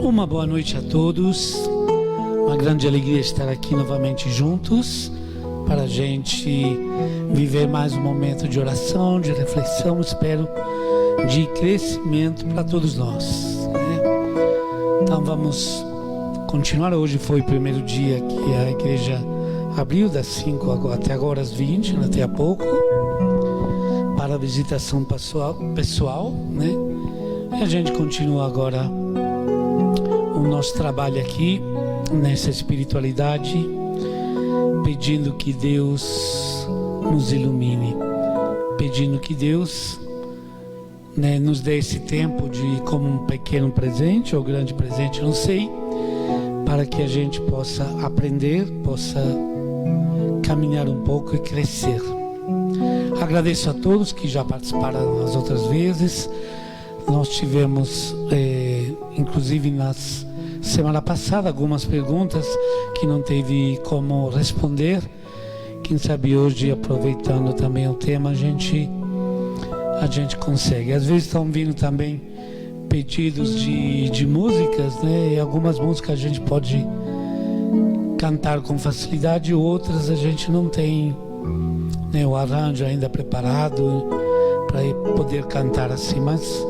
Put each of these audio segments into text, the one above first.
Uma boa noite a todos, uma grande alegria estar aqui novamente juntos para a gente viver mais um momento de oração, de reflexão, espero, de crescimento para todos nós, né? Então vamos continuar. Hoje foi o primeiro dia que a igreja abriu, das 5 até agora às 20, até há pouco, para a visitação pessoal, né? E a gente continua agora o nosso trabalho aqui, nessa espiritualidade, pedindo que Deus nos ilumine, pedindo que Deus, né, nos dê esse tempo de, como um pequeno presente ou grande presente, não sei, para que a gente possa aprender, possa caminhar um pouco e crescer. Agradeço a todos que já participaram as outras vezes. Nós tivemos, inclusive semana passada, algumas perguntas que não teve como responder. Quem sabe hoje, aproveitando também o tema, a gente consegue. Às vezes estão vindo também pedidos de músicas, né? E algumas músicas a gente pode cantar com facilidade, outras a gente não tem, né, o arranjo ainda preparado para poder cantar assim, mas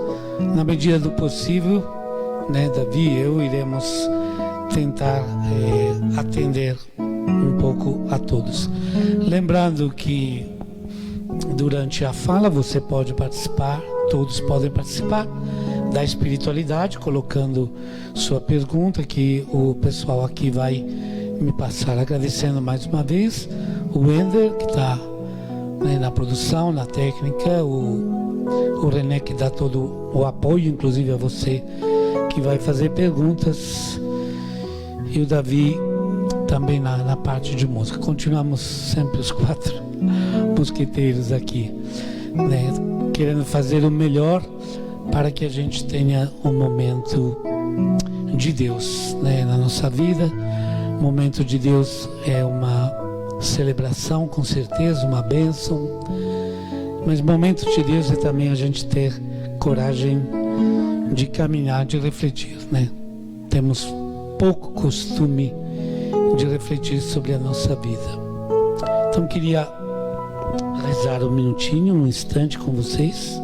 na medida do possível, né, Davi e eu iremos tentar atender um pouco a todos. Lembrando que durante a fala você pode participar, todos podem participar da espiritualidade, colocando sua pergunta, que o pessoal aqui vai me passar. Agradecendo mais uma vez o Wender, que está, né, na produção, na técnica, o René, que dá todo o apoio, inclusive a você que vai fazer perguntas, e o Davi também na parte de música. Continuamos sempre os 4 mosqueteiros aqui, né, querendo fazer o melhor para que a gente tenha um momento de Deus, né, na nossa vida. O momento de Deus é uma celebração, com certeza, uma bênção, mas momento de Deus é também a gente ter coragem de caminhar, de refletir, né? Temos pouco costume de refletir sobre a nossa vida. Então queria rezar um minutinho, um instante com vocês,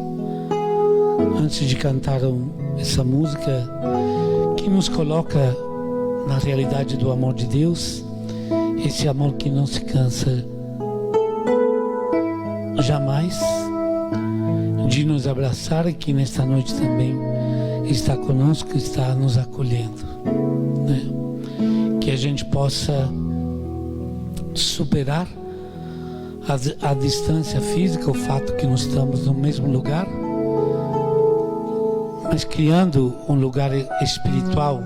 antes de cantar essa música que nos coloca na realidade do amor de Deus, esse amor que não se cansa jamais de nos abraçar, e que nesta noite também está conosco, está nos acolhendo, né? Que a gente possa superar a distância física, o fato que não estamos no mesmo lugar, mas criando um lugar espiritual,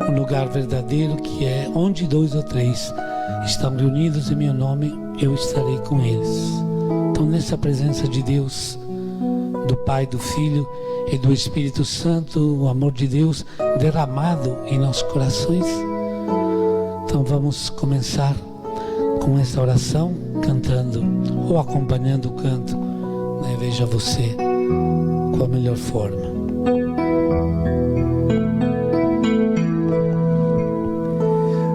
um lugar verdadeiro, que é onde 2 ou 3 estão reunidos em meu nome, eu estarei com eles. Então, nessa presença de Deus, do Pai, do Filho e do Espírito Santo, o amor de Deus derramado em nossos corações. Então vamos começar com essa oração, cantando ou acompanhando o canto, né? Veja você qual a melhor forma.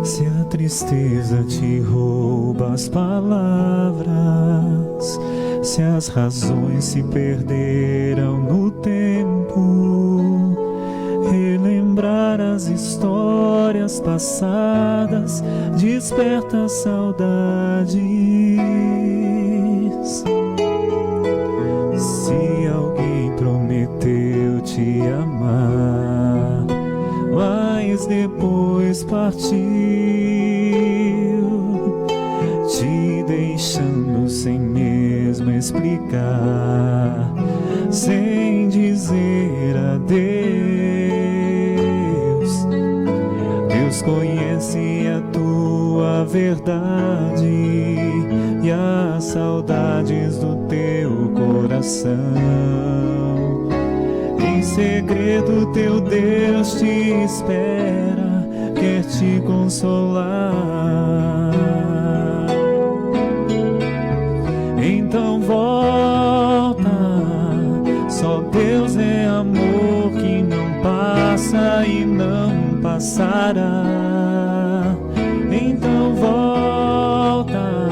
Se a tristeza te rouba as palavras, se as razões se perderam no tempo, relembrar as histórias passadas desperta saudades. Se alguém prometeu te amar, mas depois partiu, te deixando sem mesmo explicar, sem dizer adeus. Deus conhece a tua verdade e as saudades do teu coração. Em segredo teu Deus te espera, quer te consolar. Então volta, só Deus é amor que não passa passa e não passará. Então volta,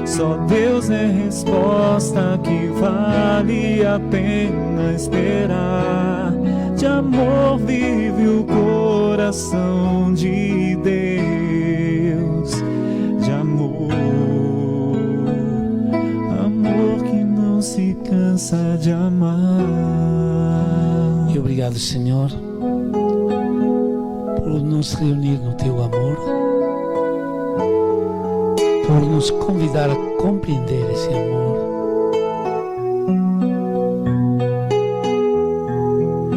só Deus é resposta que vale a pena esperar. De amor vive o coração de Deus, de amor, amor que não se cansa de amar. E obrigado, Senhor, por nos reunir no Teu amor, por nos convidar a compreender esse amor.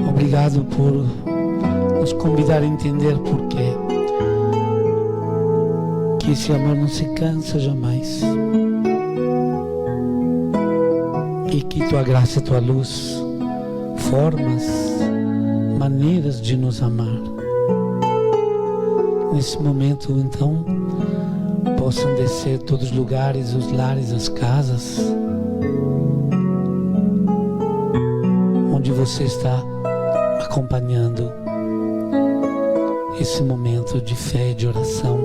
Obrigado por nos convidar a entender por quê que esse amor não se cansa jamais e que Tua graça e Tua luz, formas, maneiras de nos amar, nesse momento então possam descer todos os lugares, os lares, as casas onde você está acompanhando esse momento de fé, de oração,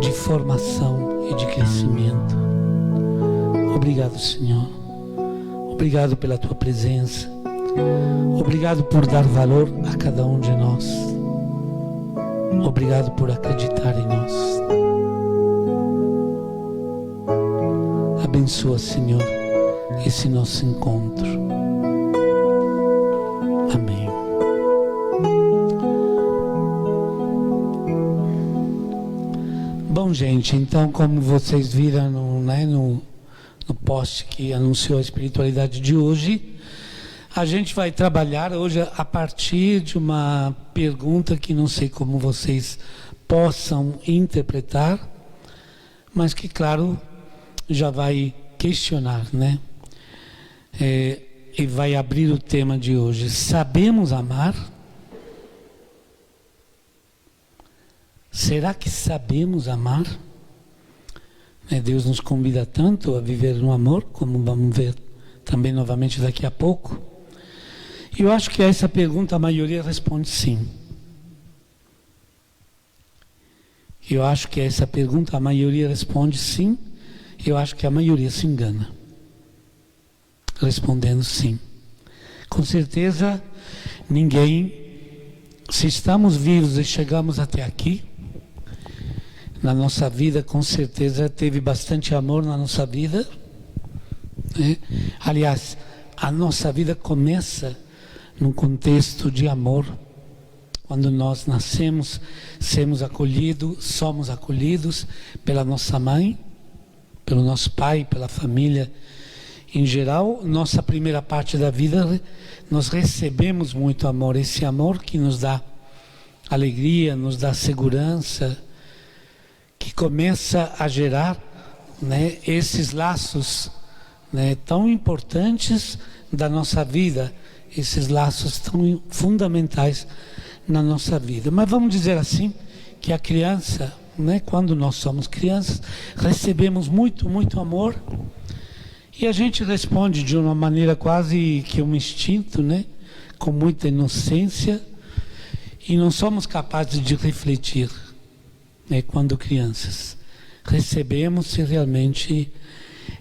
de formação e de crescimento. Obrigado, Senhor. Obrigado pela Tua presença. Obrigado por dar valor a cada um de nós. Obrigado por acreditar em nós. Abençoa, Senhor, esse nosso encontro. Amém. Bom, gente, então, como vocês viram no post que anunciou a espiritualidade de hoje, a gente vai trabalhar hoje a partir de uma pergunta que não sei como vocês possam interpretar, mas que, claro, já vai questionar, né? E vai abrir o tema de hoje. Sabemos amar? Será que sabemos amar? Deus nos convida tanto a viver no amor, como vamos ver também novamente daqui a pouco. E eu acho que a essa pergunta a maioria responde sim. Eu acho que a essa pergunta a maioria responde sim. Eu acho que a maioria se engana, respondendo sim. Com certeza, ninguém, se estamos vivos e chegamos até aqui, na nossa vida, com certeza teve bastante amor na nossa vida, né? Aliás, a nossa vida começa num contexto de amor. Quando nós nascemos, somos acolhidos pela nossa mãe, pelo nosso pai, pela família em geral. Nossa primeira parte da vida, nós recebemos muito amor. Esse amor que nos dá alegria, nos dá segurança, que começa a gerar, né, esses laços, né, tão importantes da nossa vida, esses laços tão fundamentais na nossa vida. Mas vamos dizer assim, que a criança, né, quando nós somos crianças, recebemos muito, muito amor, e a gente responde de uma maneira quase que um instinto, né, com muita inocência, e não somos capazes de refletir, né, quando crianças. Recebemos se realmente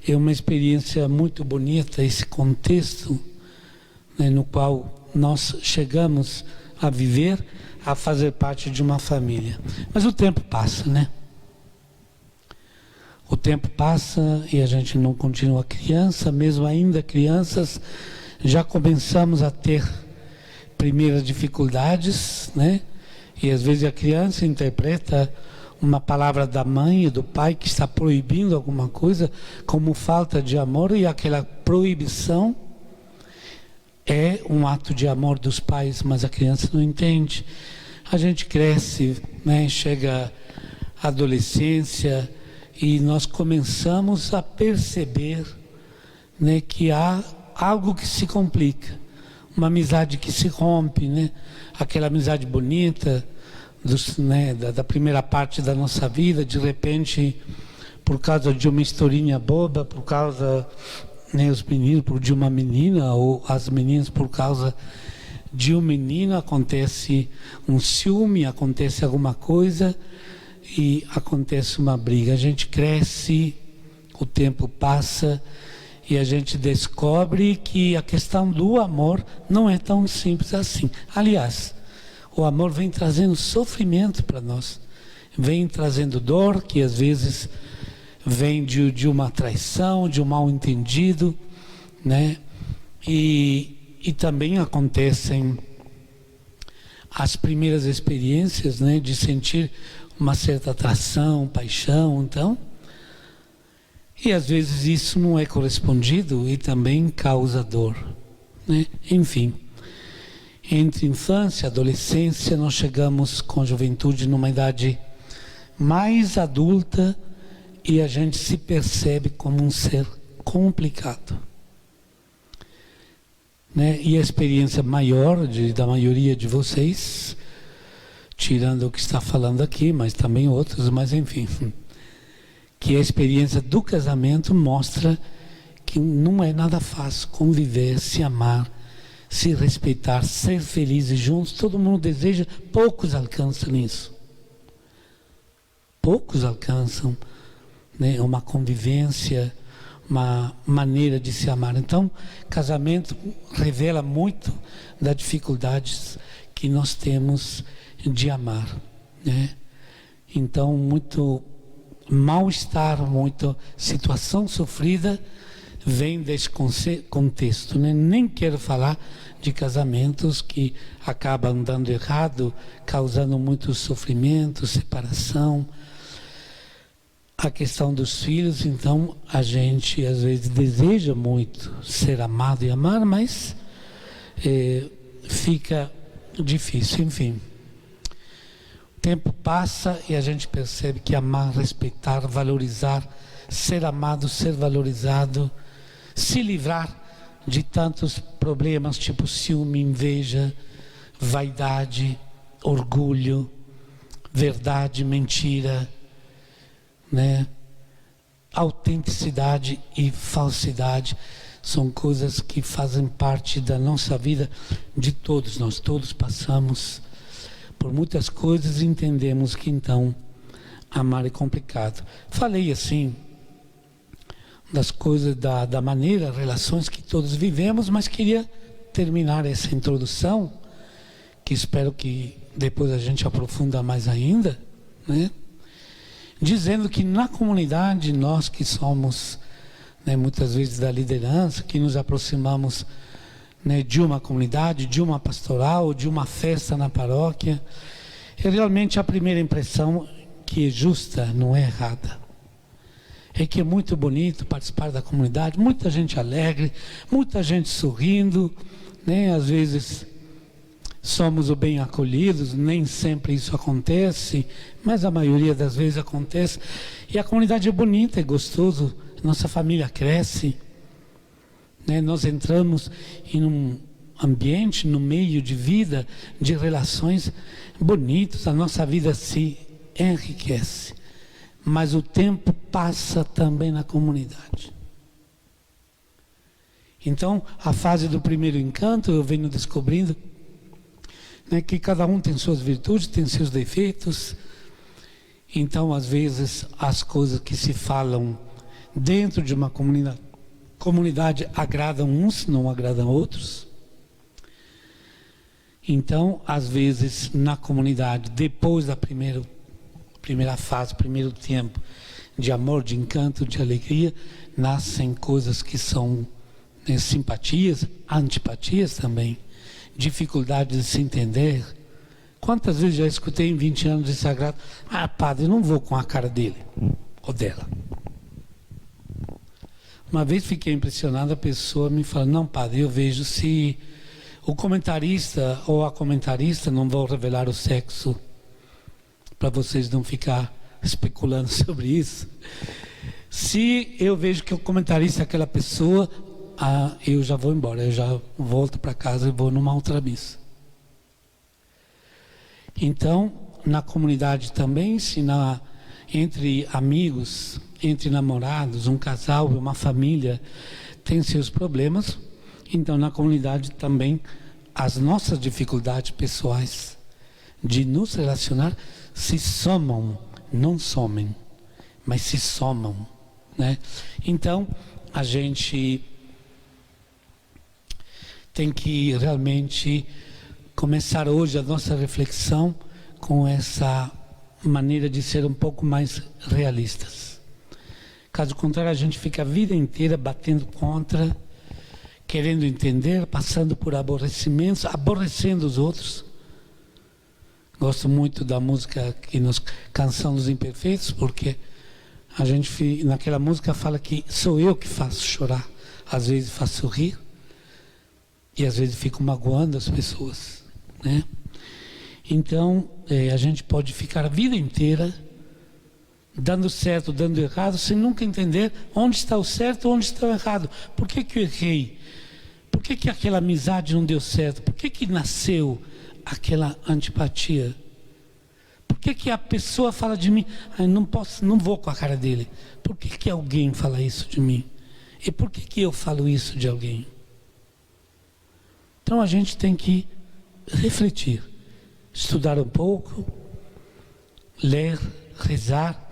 é uma experiência muito bonita, esse contexto, né, no qual nós chegamos a viver, a fazer parte de uma família. Mas o tempo passa, né? O tempo passa e a gente não continua criança, mesmo ainda crianças, já começamos a ter primeiras dificuldades, né? E às vezes a criança interpreta uma palavra da mãe e do pai que está proibindo alguma coisa como falta de amor, e aquela proibição é um ato de amor dos pais, mas a criança não entende. A gente cresce, né? Chega a adolescência e nós começamos a perceber, né, que há algo que se complica, uma amizade que se rompe, né? Aquela amizade bonita né, da primeira parte da nossa vida, de repente, por causa de uma historinha boba, por causa, né, os meninos de uma menina, ou as meninas por causa de um menino acontece um ciúme, acontece alguma coisa e acontece uma briga. A gente cresce, o tempo passa e a gente descobre que a questão do amor não é tão simples assim. Aliás, o amor vem trazendo sofrimento para nós, vem trazendo dor, que às vezes vem de uma traição, de um mal-entendido, né? E também acontecem as primeiras experiências, né, de sentir uma certa atração, paixão, então, e às vezes isso não é correspondido e também causa dor, né? Enfim, entre infância e adolescência nós chegamos com a juventude numa idade mais adulta e a gente se percebe como um ser complicado, né? E a experiência maior da maioria de vocês, tirando o que está falando aqui, mas também outros, mas enfim, que a experiência do casamento mostra que não é nada fácil conviver, se amar, se respeitar, ser felizes juntos. Todo mundo deseja, poucos alcançam isso. Poucos alcançam, né, uma convivência, uma maneira de se amar. Então, casamento revela muito das dificuldades que nós temos de amar, né? Então, muito mal-estar, muita situação sofrida vem desse contexto, né? Nem quero falar de casamentos que acabam dando errado, causando muito sofrimento, separação. A questão dos filhos, então, a gente às vezes deseja muito ser amado e amar, mas fica difícil, enfim. O tempo passa e a gente percebe que amar, respeitar, valorizar, ser amado, ser valorizado, se livrar de tantos problemas tipo ciúme, inveja, vaidade, orgulho, verdade, mentira, né? Autenticidade e falsidade são coisas que fazem parte da nossa vida, de todos. Nós todos passamos por muitas coisas e entendemos que então amar é complicado. Falei assim das coisas, da maneira, relações que todos vivemos, mas queria terminar essa introdução, que espero que depois a gente aprofunda mais ainda, né? Dizendo que na comunidade, nós que somos, né, muitas vezes da liderança, que nos aproximamos, né, de uma comunidade, de uma pastoral, de uma festa na paróquia, é realmente a primeira impressão que é justa, não é errada. É que é muito bonito participar da comunidade, muita gente alegre, muita gente sorrindo, né? Às vezes somos o bem acolhidos, nem sempre isso acontece, mas a maioria das vezes acontece. E a comunidade é bonita, é gostoso, nossa família cresce, né? Nós entramos em um ambiente, no meio de vida, de relações bonitos, a nossa vida se enriquece. Mas o tempo passa também na comunidade. Então, a fase do primeiro encanto, eu venho descobrindo, né, que cada um tem suas virtudes, tem seus defeitos. Então, às vezes, as coisas que se falam dentro de uma comunidade agradam uns, não agradam outros. Então, às vezes, na comunidade, depois da primeira fase, primeiro tempo de amor, de encanto, de alegria, nascem coisas que são, né, simpatias, antipatias também, dificuldade de se entender. Quantas vezes já escutei em 20 anos de sagrado: ah, padre, eu não vou com a cara dele ou dela. Uma vez fiquei impressionado, a pessoa me falou: não, padre, eu vejo se o comentarista ou a comentarista, não vou revelar o sexo para vocês não ficar especulando sobre isso. Se eu vejo que o comentarista é aquela pessoa, eu já vou embora, eu já volto para casa e vou numa outra missa. Então, na comunidade também, entre amigos, entre namorados, um casal, uma família, tem seus problemas. Então, na comunidade também as nossas dificuldades pessoais de nos relacionar se somam, não somem, mas se somam, né? Então, a gente tem que realmente começar hoje a nossa reflexão com essa maneira de ser um pouco mais realistas. Caso contrário, a gente fica a vida inteira batendo contra, querendo entender, passando por aborrecimentos, aborrecendo os outros. Gosto muito da música Canção dos Imperfeitos, porque a gente naquela música fala que sou eu que faço chorar, às vezes faço rir e às vezes fico magoando as pessoas, né? Então a gente pode ficar a vida inteira dando certo, dando errado, sem nunca entender onde está o certo, onde está o errado. Por que eu errei? Por que aquela amizade não deu certo? Por que nasceu aquela antipatia? Por que a pessoa fala de mim? Não vou com a cara dele. Por que alguém fala isso de mim? E por que eu falo isso de alguém? Então a gente tem que refletir, estudar um pouco, ler, rezar,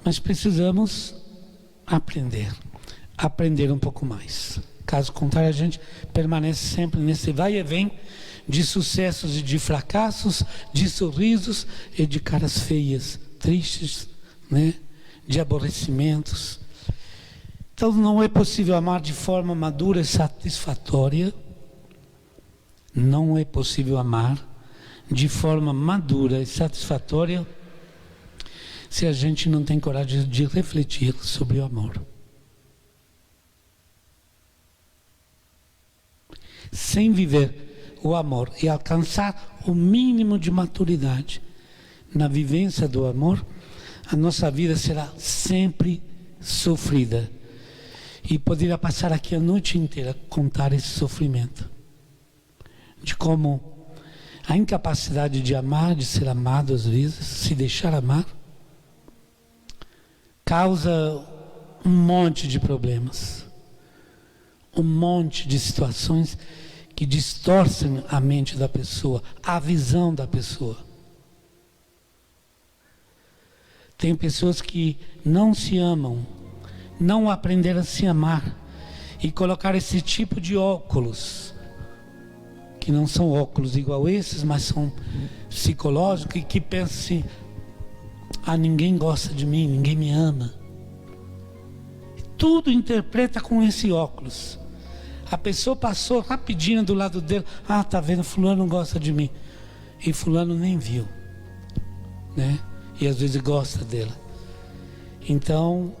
mas precisamos aprender um pouco mais. Caso contrário, a gente permanece sempre nesse vai e vem de sucessos e de fracassos, de sorrisos e de caras feias, tristes, né? De aborrecimentos. Então não é possível amar de forma madura e satisfatória. Não é possível amar de forma madura e satisfatória se a gente não tem coragem de refletir sobre o amor. Sem viver o amor e alcançar o mínimo de maturidade na vivência do amor, a nossa vida será sempre sofrida. E poderia passar aqui a noite inteira contar esse sofrimento. De como a incapacidade de amar, de ser amado às vezes, se deixar amar, causa um monte de problemas, um monte de situações que distorcem a mente da pessoa, a visão da pessoa. Tem pessoas que não se amam, não aprenderam a se amar e colocaram esse tipo de óculos, que não são óculos igual esses, mas são psicológicos e que pensam assim, ninguém gosta de mim, ninguém me ama. Tudo interpreta com esse óculos. A pessoa passou rapidinho do lado dele, tá vendo, fulano não gosta de mim. E fulano nem viu, né? E às vezes gosta dela. Então,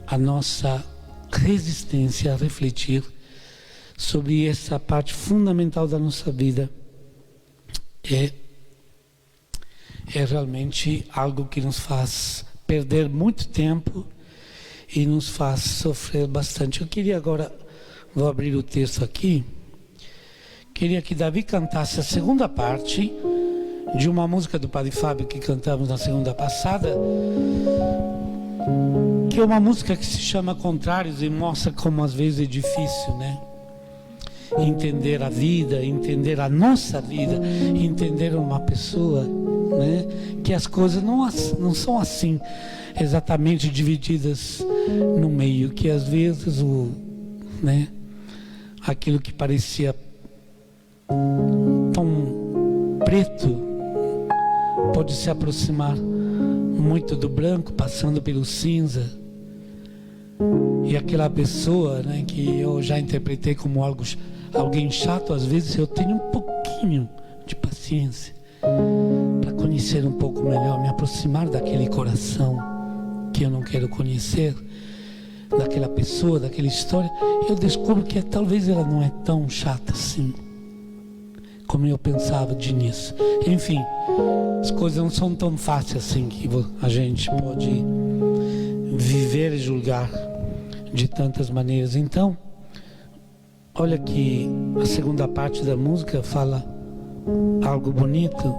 a nossa resistência a refletir sobre essa parte fundamental da nossa vida é realmente algo que nos faz perder muito tempo e nos faz sofrer bastante. Eu queria agora, vou abrir o texto aqui, queria que Davi cantasse a segunda parte de uma música do Padre Fábio que cantamos na segunda passada, que é uma música que se chama Contrários e mostra como às vezes é difícil, né? Entender a vida, entender a nossa vida, entender uma pessoa, né? Que as coisas não são assim exatamente divididas no meio, que às vezes né? Aquilo que parecia tão preto pode se aproximar muito do branco, passando pelo cinza. E aquela pessoa, né, que eu já interpretei como alguém chato, às vezes eu tenho um pouquinho de paciência para conhecer um pouco melhor, me aproximar daquele coração que eu não quero conhecer, daquela pessoa, daquela história. Eu descubro que talvez ela não é tão chata assim como eu pensava de início. Enfim, as coisas não são tão fáceis assim que a gente pode viver e julgar de tantas maneiras. Então, olha que a segunda parte da música fala algo bonito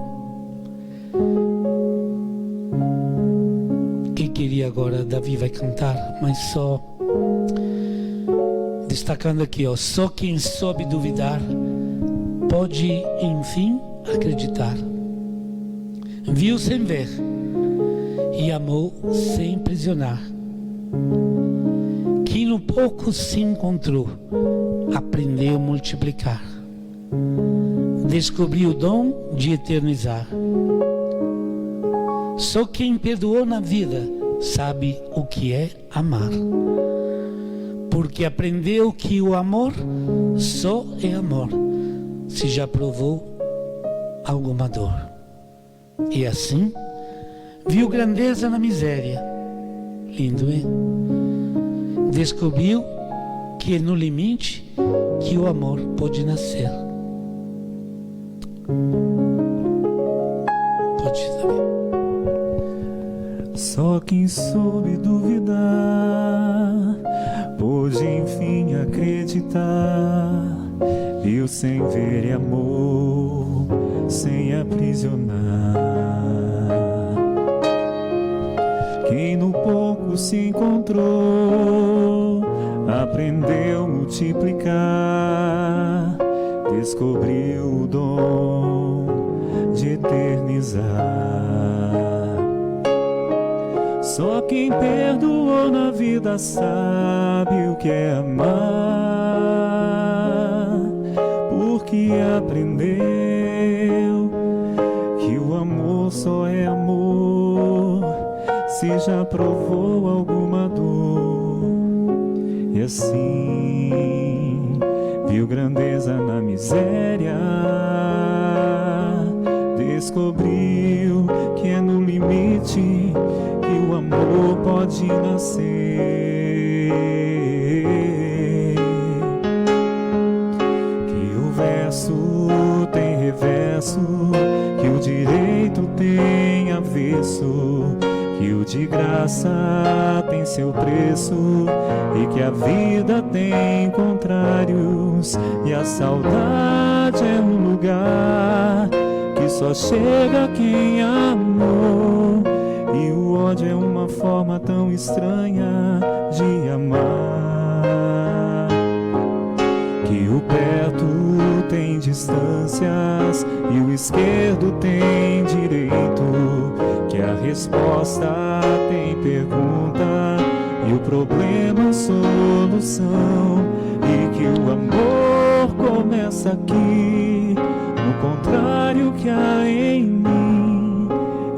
que queria agora, Davi vai cantar, mas só destacando aqui, ó, só quem soube duvidar pode, enfim, acreditar. Viu sem ver e amou sem prisionar. Quem no pouco se encontrou, aprendeu a multiplicar. Descobriu o dom de eternizar. Só quem perdoou na vida sabe o que é amar. Porque aprendeu que o amor só é amor se já provou alguma dor. E assim, viu grandeza na miséria. Lindo, hein? Descobriu que é no limite que o amor pode nascer. Pode saber. Só quem soube duvidar pôde enfim acreditar. Viu sem ver e amor sem aprisionar. Quem no pouco se encontrou, aprendeu a multiplicar. Descobriu o dom de eternizar. Só quem perdoou na vida sabe o que é amar, porque aprendeu que o amor só é amor se já provou alguma dor. E assim viu grandeza na miséria, descobriu que é no limite que o amor pode nascer. Que o verso tem reverso, que o direito tem avesso, que o de graça tem seu preço, e que a vida tem contrários, e a saudade é um lugar que só chega quem amou, e o ódio é uma forma tão estranha de amar. Que o perto tem distâncias e o esquerdo tem direito, que a resposta tem pergunta e o problema solução, e que o amor começa aqui, no contrário que há em mim,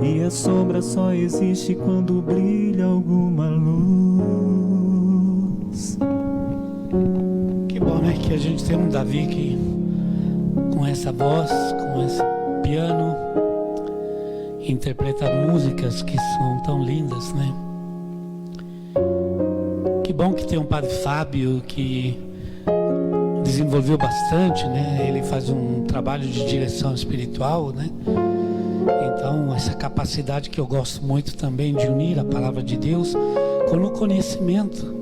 e a sombra só existe quando brilha alguma luz. Que bom, né? Que a gente tem um Davi que, com essa voz, com esse piano, interpreta músicas que são tão lindas, né? Que bom que tem um padre Fábio que desenvolveu bastante, né? Ele faz um trabalho de direção espiritual, né? Então, essa capacidade que eu gosto muito também de unir a palavra de Deus com o conhecimento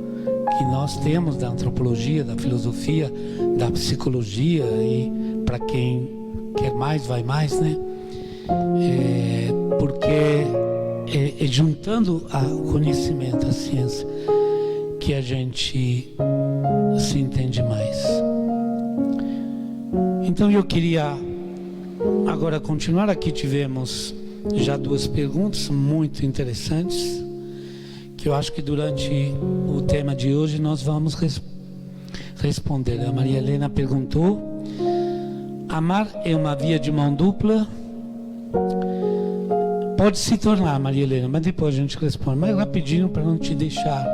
que nós temos da antropologia, da filosofia, da psicologia, e para quem quer mais, vai mais, né? Porque é juntando o conhecimento, a ciência, que a gente se entende mais. Então eu queria agora continuar. Aqui tivemos já duas perguntas muito interessantes, que eu acho que durante o tema de hoje nós vamos responder. A Maria Helena perguntou: amar é uma via de mão dupla? Pode se tornar, Maria Helena, mas depois a gente responde mais rapidinho para não te deixar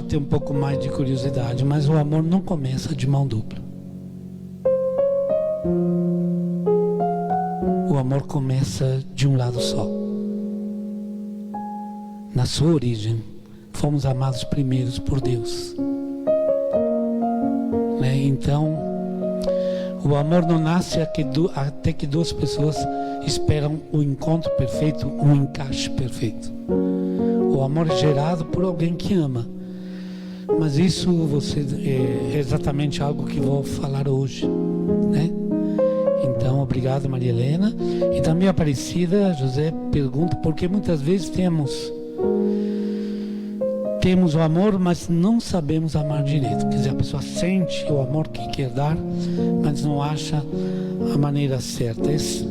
ter um pouco mais de curiosidade. Mas o amor não começa de mão dupla. O amor começa de um lado só. Na sua origem, fomos amados primeiros por Deus, né? Então, o amor não nasce até que duas pessoas esperam o encontro perfeito, um encaixe perfeito. O amor é gerado por alguém que ama. Mas isso é exatamente algo que vou falar hoje, né? Então, obrigado, Maria Helena. E também a Aparecida José pergunta: porque muitas vezes temos temos o amor, mas não sabemos amar direito. Quer dizer, a pessoa sente o amor que quer dar, mas não acha a maneira certa. Esse,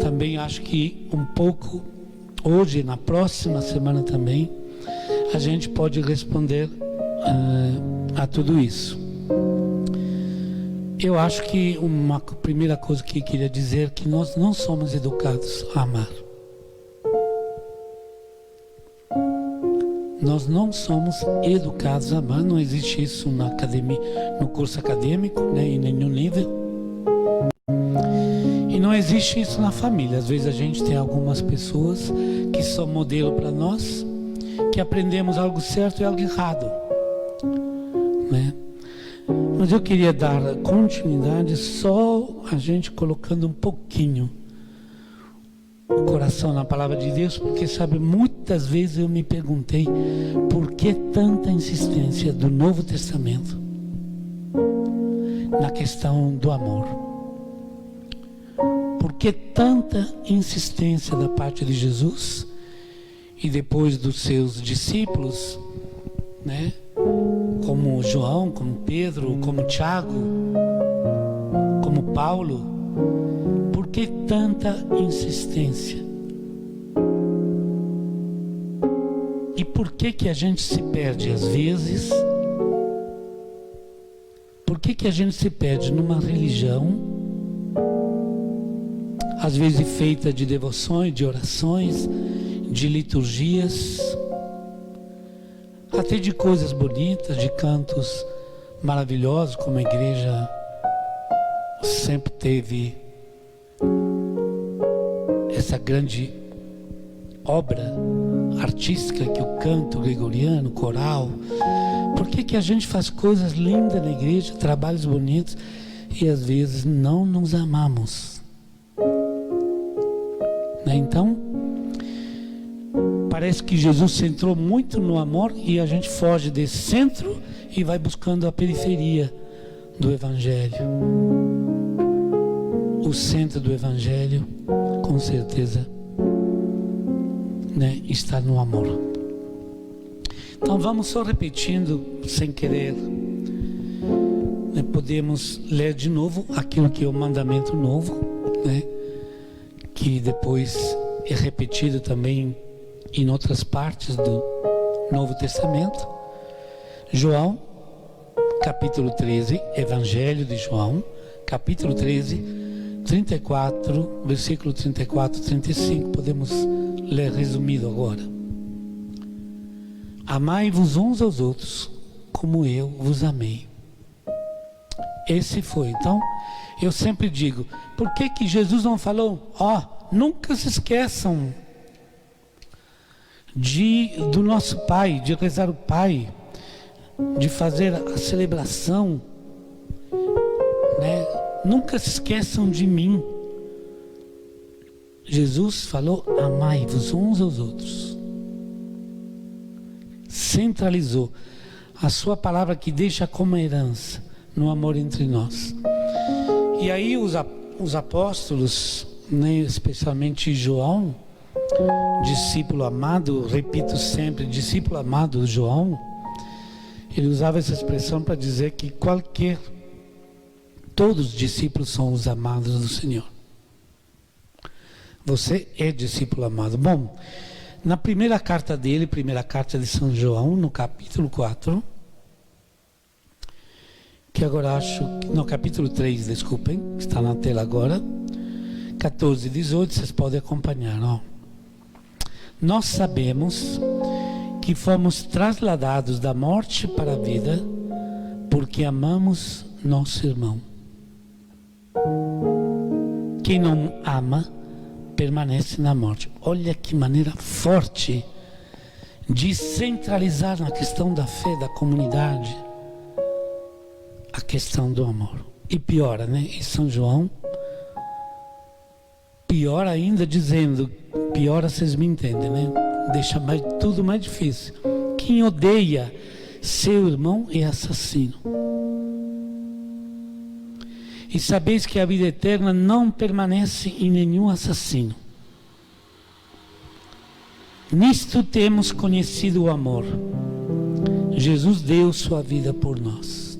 também acho que um pouco, hoje, na próxima semana também, a gente pode responder a tudo isso. Eu acho que uma primeira coisa que eu queria dizer é que nós não somos educados a amar. Nós não somos educados a amar, não existe isso na academia, no curso acadêmico, né, em nenhum nível. E não existe isso na família. Às vezes a gente tem algumas pessoas que são modelo para nós, que aprendemos algo certo e algo errado, né? Mas eu queria dar continuidade só a gente colocando um pouquinho o coração na palavra de Deus, porque sabe, muitas vezes eu me perguntei por que tanta insistência do Novo Testamento na questão do amor. Por que tanta insistência da parte de Jesus e depois dos seus discípulos, né? Como João, como Pedro, como Tiago, como Paulo. Por que tanta insistência? E por que a gente se perde às vezes? Por que a gente se perde numa religião, às vezes feita de devoções, de orações, de liturgias, até de coisas bonitas, de cantos maravilhosos, como a igreja sempre teve essa grande obra artística que o canto gregoriano, coral. Por que a gente faz coisas lindas na igreja, trabalhos bonitos, e às vezes não nos amamos, né? Então, parece que Jesus centrou muito no amor e a gente foge desse centro e vai buscando a periferia do Evangelho. O centro do Evangelho, com certeza, né, está no amor. Então vamos só repetindo, sem querer, né, podemos ler de novo aquilo que é o mandamento novo, né, que depois é repetido também em outras partes do Novo Testamento. João, capítulo 13, Evangelho de João, capítulo 13, 34, versículo 34, 35, podemos ler resumido agora. Amai-vos uns aos outros, como eu vos amei. Esse foi. Então, eu sempre digo, por que Jesus não falou, nunca se esqueçam do nosso Pai, de rezar o Pai, de fazer a celebração, né? Nunca se esqueçam de mim. Jesus falou, amai-vos uns aos outros. Centralizou a sua palavra, que deixa como herança no amor entre nós. E aí os apóstolos, né, especialmente João, discípulo amado, repito sempre, discípulo amado João, ele usava essa expressão para dizer que todos os discípulos são os amados do Senhor. Você é discípulo amado. Bom, na primeira carta dele, primeira carta de São João, no capítulo 4, que agora acho, no capítulo 3, desculpem, está na tela agora, 14 e 18, vocês podem acompanhar, Nós sabemos que fomos trasladados da morte para a vida, porque amamos nosso irmão. Quem não ama, permanece na morte. Olha que maneira forte de centralizar na questão da fé, da comunidade, a questão do amor. E piora, né? E São João, pior ainda dizendo, piora, vocês me entendem, né? Deixa tudo mais difícil. Quem odeia seu irmão é assassino. E sabeis que a vida eterna não permanece em nenhum assassino. Nisto temos conhecido o amor, Jesus deu sua vida por nós.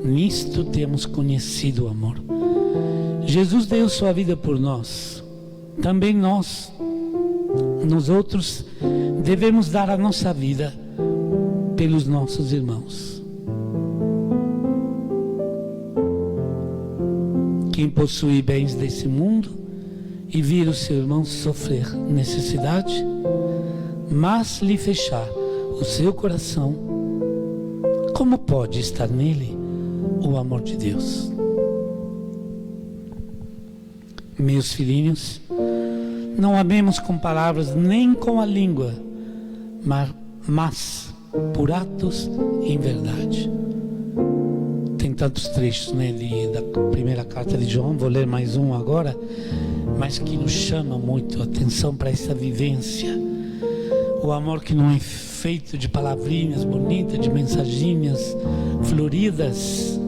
Nisto temos conhecido o amor. Jesus deu sua vida por nós. Também nós outros, devemos dar a nossa vida pelos nossos irmãos. Quem possui bens desse mundo e vir o seu irmão sofrer necessidade, mas lhe fechar o seu coração, como pode estar nele o amor de Deus? Meus filhinhos, não amemos com palavras nem com a língua, mas por atos e em verdade. Tem tantos trechos, né, da primeira carta de João, vou ler mais um agora, mas que nos chama muito a atenção para essa vivência. O amor que não é feito de palavrinhas bonitas, de mensaginhas floridas.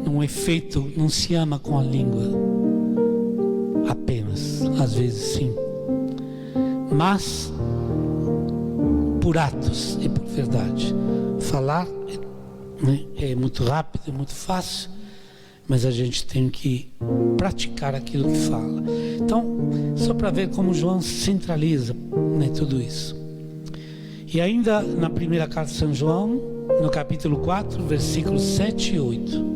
Não é feito, não se ama com a língua apenas, às vezes sim, mas por atos e por verdade. Falar, né, é muito rápido, é muito fácil, mas a gente tem que praticar aquilo que fala. Então, só para ver como João centraliza, né, tudo isso. E ainda na primeira carta de São João, no capítulo 4, versículos 7 e 8,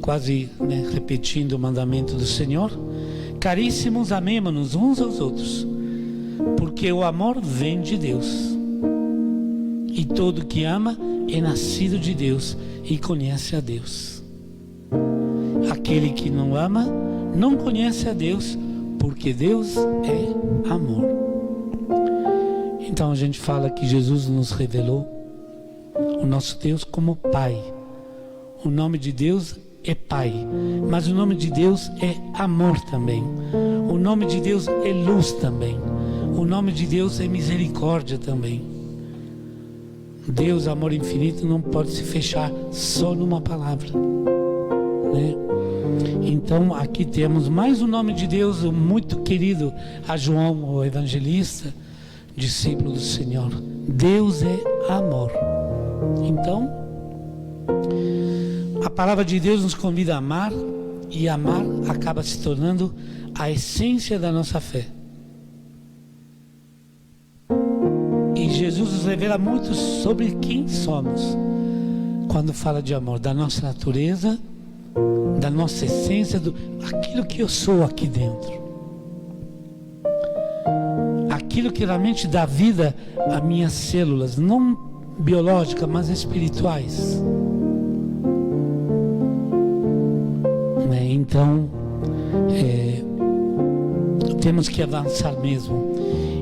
quase, né, repetindo o mandamento do Senhor: caríssimos, amemo-nos uns aos outros, porque o amor vem de Deus, e todo que ama é nascido de Deus e conhece a Deus. Aquele que não ama não conhece a Deus, porque Deus é amor. Então a gente fala que Jesus nos revelou o nosso Deus como Pai. O nome de Deus é Pai, mas o nome de Deus é amor também. O nome de Deus é luz também. O nome de Deus é misericórdia também. Deus, amor infinito, não pode se fechar só numa palavra, né? Então aqui temos mais um nome de Deus muito querido a João, o evangelista, discípulo do Senhor. Deus é amor. Então a palavra de Deus nos convida a amar, e amar acaba se tornando a essência da nossa fé. E Jesus nos revela muito sobre quem somos quando fala de amor, da nossa natureza, da nossa essência, aquilo que eu sou aqui dentro, aquilo que realmente dá vida às minhas células, não biológicas, mas espirituais. Então, temos que avançar mesmo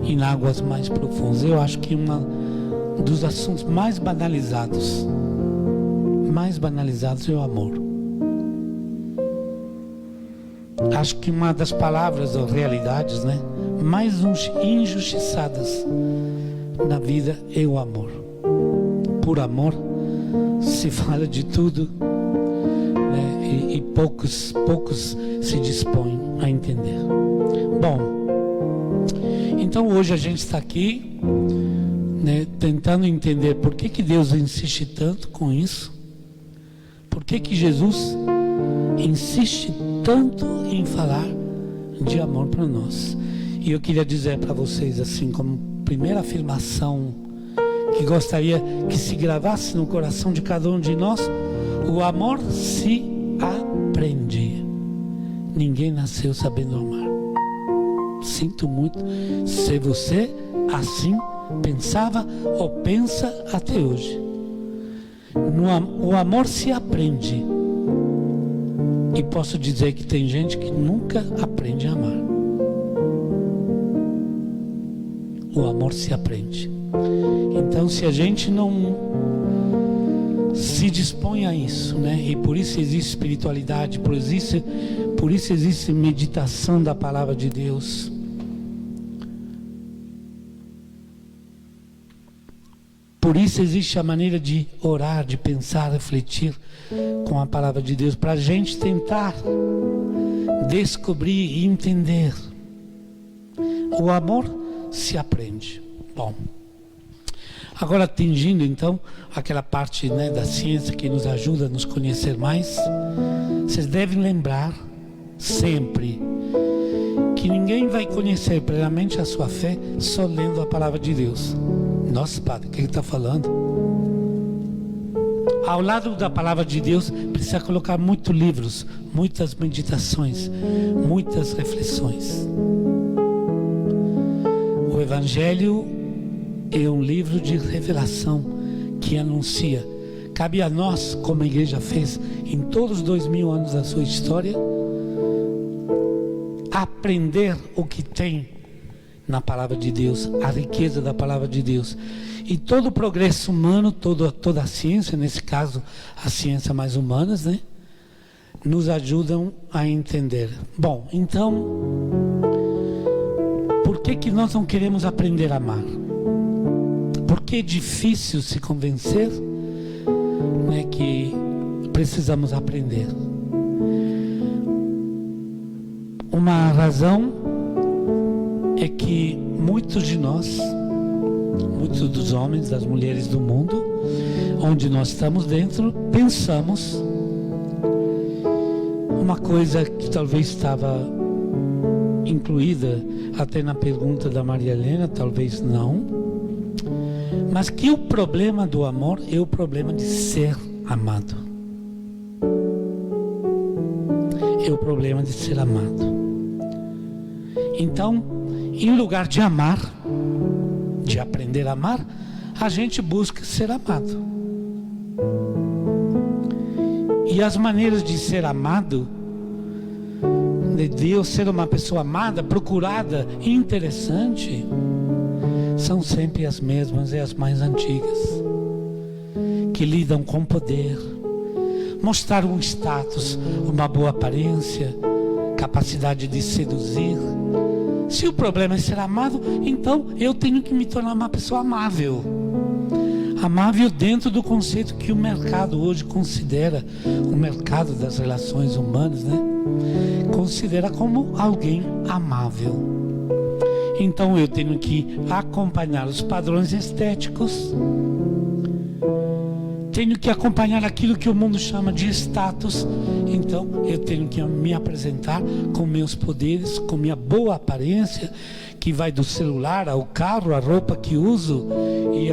em águas mais profundas. Eu acho que um dos assuntos mais banalizados é o amor. Acho que uma das palavras ou realidades, né, mais injustiçadas na vida é o amor. Por amor se fala de tudo, e poucos se dispõem a entender. Bom, então hoje a gente está aqui, né, tentando entender por que Deus insiste tanto com isso, por que Jesus insiste tanto em falar de amor para nós. E eu queria dizer para vocês, assim, como primeira afirmação, que gostaria que se gravasse no coração de cada um de nós: o amor se aprende. Ninguém nasceu sabendo amar. Sinto muito se você assim pensava ou pensa até hoje. O amor se aprende. E posso dizer que tem gente que nunca aprende a amar. O amor se aprende. Então, se a gente não se dispõe a isso, né? E por isso existe espiritualidade, por isso existe meditação da palavra de Deus. Por isso existe a maneira de orar, de pensar, refletir com a palavra de Deus, para a gente tentar descobrir e entender. O amor se aprende. Bom, agora atingindo então aquela parte, né, da ciência que nos ajuda a nos conhecer mais, vocês devem lembrar sempre que ninguém vai conhecer plenamente a sua fé só lendo a palavra de Deus. Nossa, padre, o que ele está falando? Ao lado da palavra de Deus precisa colocar muitos livros, muitas meditações, muitas reflexões. O Evangelho é um livro de revelação que anuncia. Cabe a nós, como a igreja fez em todos os 2000 anos da sua história, aprender o que tem na palavra de Deus, a riqueza da palavra de Deus. E todo o progresso humano, toda a ciência, nesse caso as ciências mais humanas, né, nos ajudam a entender. Bom, então, por que nós não queremos aprender a amar? Porque é difícil se convencer, né, que precisamos aprender. Uma razão é que muitos de nós, muitos dos homens, das mulheres do mundo, onde nós estamos dentro, pensamos uma coisa que talvez estava incluída até na pergunta da Maria Helena, talvez não, mas que o problema do amor é o problema de ser amado. É o problema de ser amado. Então, em lugar de amar, de aprender a amar, a gente busca ser amado. E as maneiras de ser amado, de eu ser uma pessoa amada, procurada, interessante, são sempre as mesmas e as mais antigas, que lidam com poder, mostrar um status, uma boa aparência, capacidade de seduzir. Se o problema é ser amado, então eu tenho que me tornar uma pessoa amável. Amável dentro do conceito que o mercado hoje considera, o mercado das relações humanas, né? Considera como alguém amável. Então eu tenho que acompanhar os padrões estéticos, tenho que acompanhar aquilo que o mundo chama de status. Então eu tenho que me apresentar com meus poderes, com minha boa aparência, que vai do celular ao carro, a roupa que uso e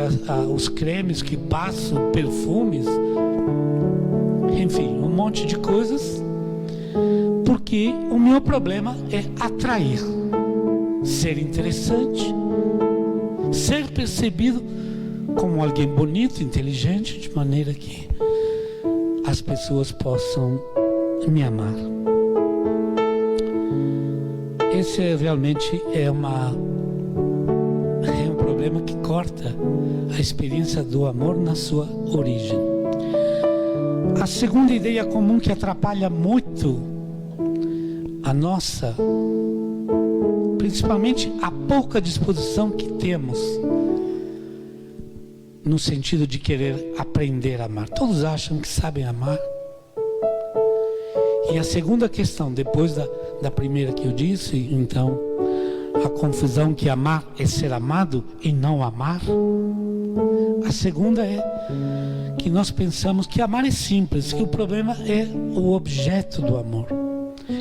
os cremes que passo, perfumes, enfim, um monte de coisas, porque o meu problema é atrair, ser interessante, ser percebido como alguém bonito, inteligente, de maneira que as pessoas possam me amar. Esse realmente é um problema que corta a experiência do amor na sua origem. A segunda ideia comum que atrapalha muito a nossa, principalmente a pouca disposição que temos no sentido de querer aprender a amar. Todos acham que sabem amar. E a segunda questão, depois da primeira que eu disse, então, a confusão que amar é ser amado e não amar. A segunda é que nós pensamos que amar é simples, que o problema é o objeto do amor.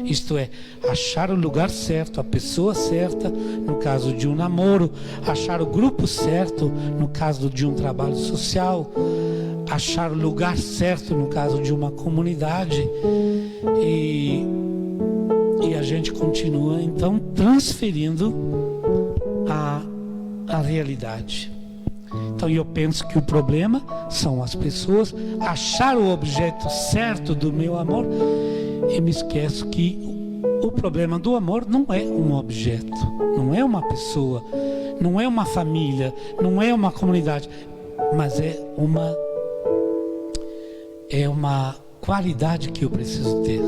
Isto é, achar o lugar certo, a pessoa certa, no caso de um namoro, achar o grupo certo, no caso de um trabalho social, achar o lugar certo, no caso de uma comunidade, e a gente continua então transferindo a realidade. Então eu penso que o problema são as pessoas, achar o objeto certo do meu amor, e me esqueço que o problema do amor não é um objeto, não é uma pessoa, não é uma família, não é uma comunidade, mas é uma qualidade que eu preciso ter.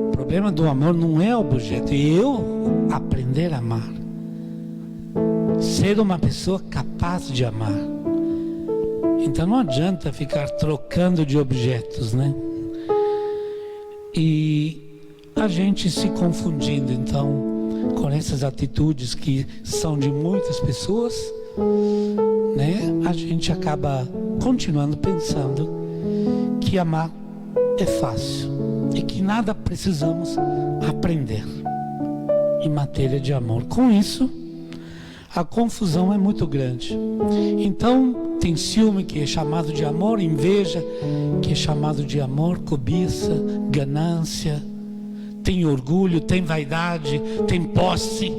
O problema do amor não é objeto, é eu aprender a amar, ser uma pessoa capaz de amar. Então não adianta ficar trocando de objetos, né? E a gente se confundindo. Então com essas atitudes que são de muitas pessoas, né, a gente acaba continuando pensando que amar é fácil e que nada precisamos aprender em matéria de amor. Com isso, a confusão é muito grande. Então, tem ciúme, que é chamado de amor, inveja, que é chamado de amor, cobiça, ganância, tem orgulho, tem vaidade, tem posse.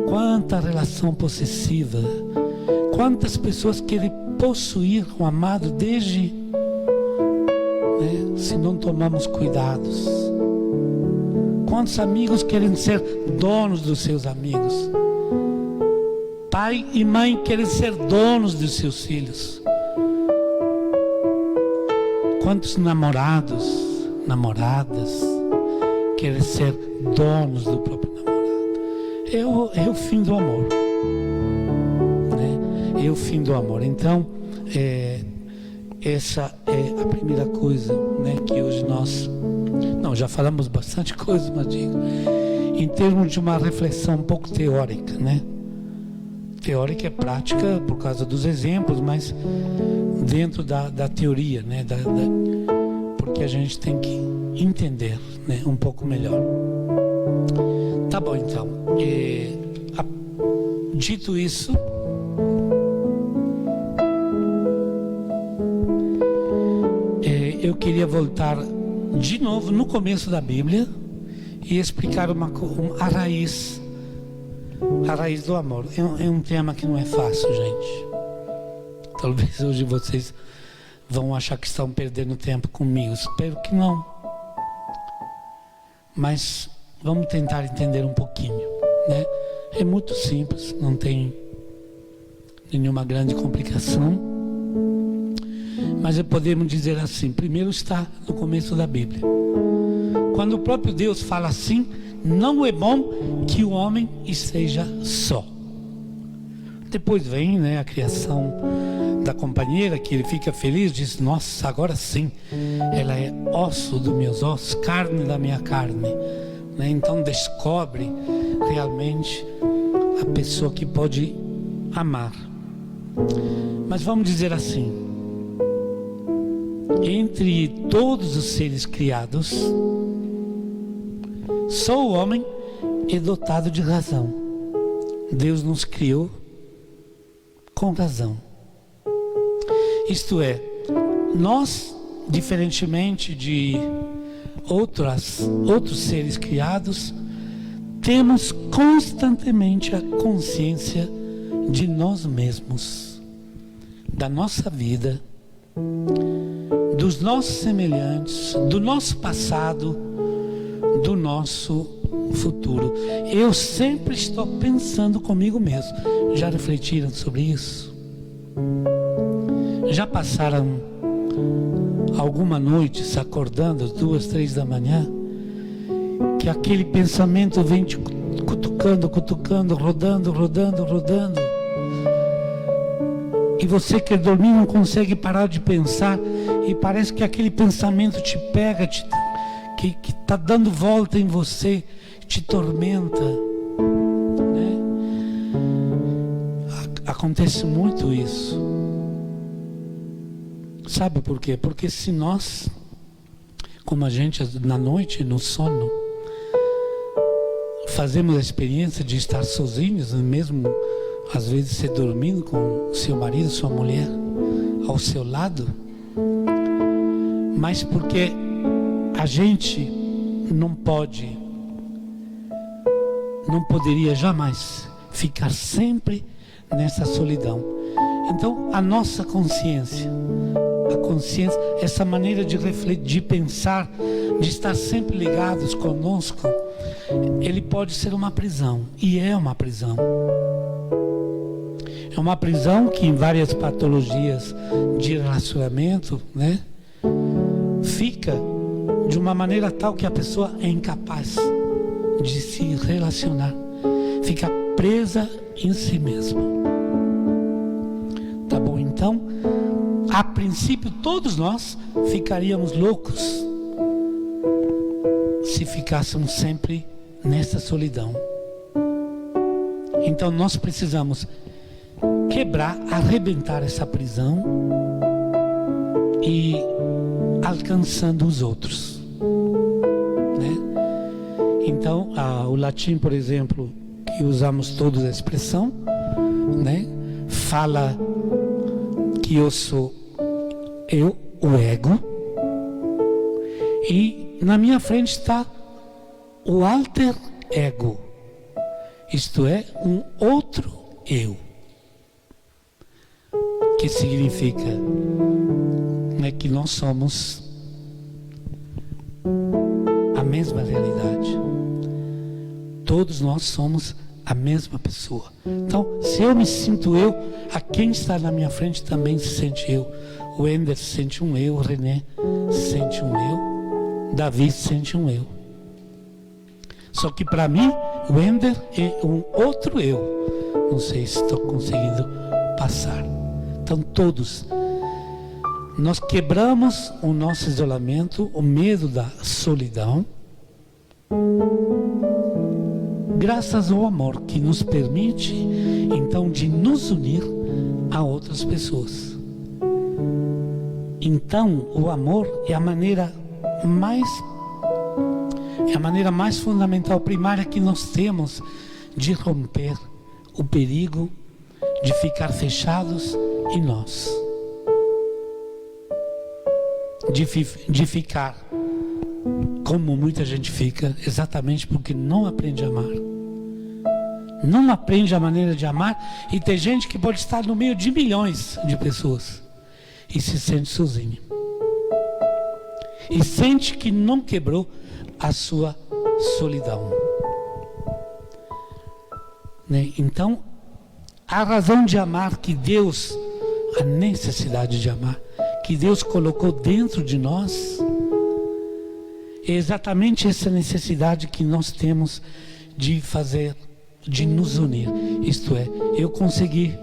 Quanta relação possessiva, quantas pessoas querem possuir o amado desde, né, se não tomamos cuidados. Quantos amigos querem ser donos dos seus amigos? Pai e mãe querem ser donos dos seus filhos. Quantos namorados, namoradas querem ser donos do próprio namorado? É o fim do amor, né? É o fim do amor. Então, essa é a primeira coisa, né, que hoje nós... Não, já falamos bastante coisa, mas digo, em termos de uma reflexão um pouco teórica, né? Teórica é prática por causa dos exemplos, mas dentro da teoria, né? Porque a gente tem que entender, né, um pouco melhor. Tá bom, então. Dito isso, eu queria voltar de novo no começo da Bíblia e explicar a raiz do amor. É um tema que não é fácil, gente. Talvez hoje vocês vão achar que estão perdendo tempo comigo. Espero que não. Mas vamos tentar entender um pouquinho, né? É muito simples, não tem nenhuma grande complicação. Mas podemos dizer assim, primeiro está no começo da Bíblia. Quando o próprio Deus fala assim, não é bom que o homem esteja só. Depois vem, né, a criação da companheira, que ele fica feliz, diz, nossa, agora sim, ela é osso dos meus ossos, carne da minha carne, né? Então descobre realmente a pessoa que pode amar. Mas vamos dizer assim, entre todos os seres criados, só o homem é dotado de razão. Deus nos criou com razão. Isto é, nós, diferentemente de outros seres criados, temos constantemente a consciência de nós mesmos, da nossa vida, dos nossos semelhantes, do nosso passado, do nosso futuro. Eu sempre estou pensando comigo mesmo. Já refletiram sobre isso? Já passaram alguma noite se acordando às 2, 3 da manhã, que aquele pensamento vem te cutucando, rodando, e você quer dormir, não consegue parar de pensar, e parece que aquele pensamento te pega, que está dando volta em você, te tormenta, né? Acontece muito isso. Sabe por quê? Porque se nós, como a gente na noite, no sono, fazemos a experiência de estar sozinhos, mesmo às vezes você dormindo com seu marido, sua mulher ao seu lado, mas porque a gente não poderia jamais ficar sempre nessa solidão. Então a nossa consciência, essa maneira de refletir, de pensar, de estar sempre ligados conosco, ele pode ser uma prisão, e é uma prisão. É uma prisão que em várias patologias de relacionamento, né, fica de uma maneira tal que a pessoa é incapaz de se relacionar, fica presa em si mesma. Tá bom? Então, a princípio todos nós ficaríamos loucos se ficássemos sempre nessa solidão. Então nós precisamos quebrar, arrebentar essa prisão e alcançando os outros, né? Então o latim, por exemplo, que usamos todos a expressão, né? Fala que eu sou o ego, e na minha frente está o alter ego, isto é, um outro eu, que significa, né, que nós somos a mesma realidade. Todos nós somos a mesma pessoa. Então, se eu me sinto eu, a quem está na minha frente também se sente eu. O Ender sente um eu, o René sente um eu, Davi sente um eu. Só que para mim, o Ender é um outro eu. Não sei se estou conseguindo passar. Então todos, nós quebramos o nosso isolamento, o medo da solidão, graças ao amor que nos permite, então, de nos unir a outras pessoas. Então, o amor é a maneira mais fundamental, primária que nós temos de romper o perigo de ficar fechados em nós, de ficar como muita gente fica, exatamente porque não aprende a amar, não aprende a maneira de amar. E tem gente que pode estar no meio de milhões de pessoas e se sente sozinho, e sente que não quebrou a sua solidão, né? Então, a razão de amar que Deus, a necessidade de amar que Deus colocou dentro de nós, é exatamente essa necessidade que nós temos de fazer, de nos unir. Isto é, eu conseguir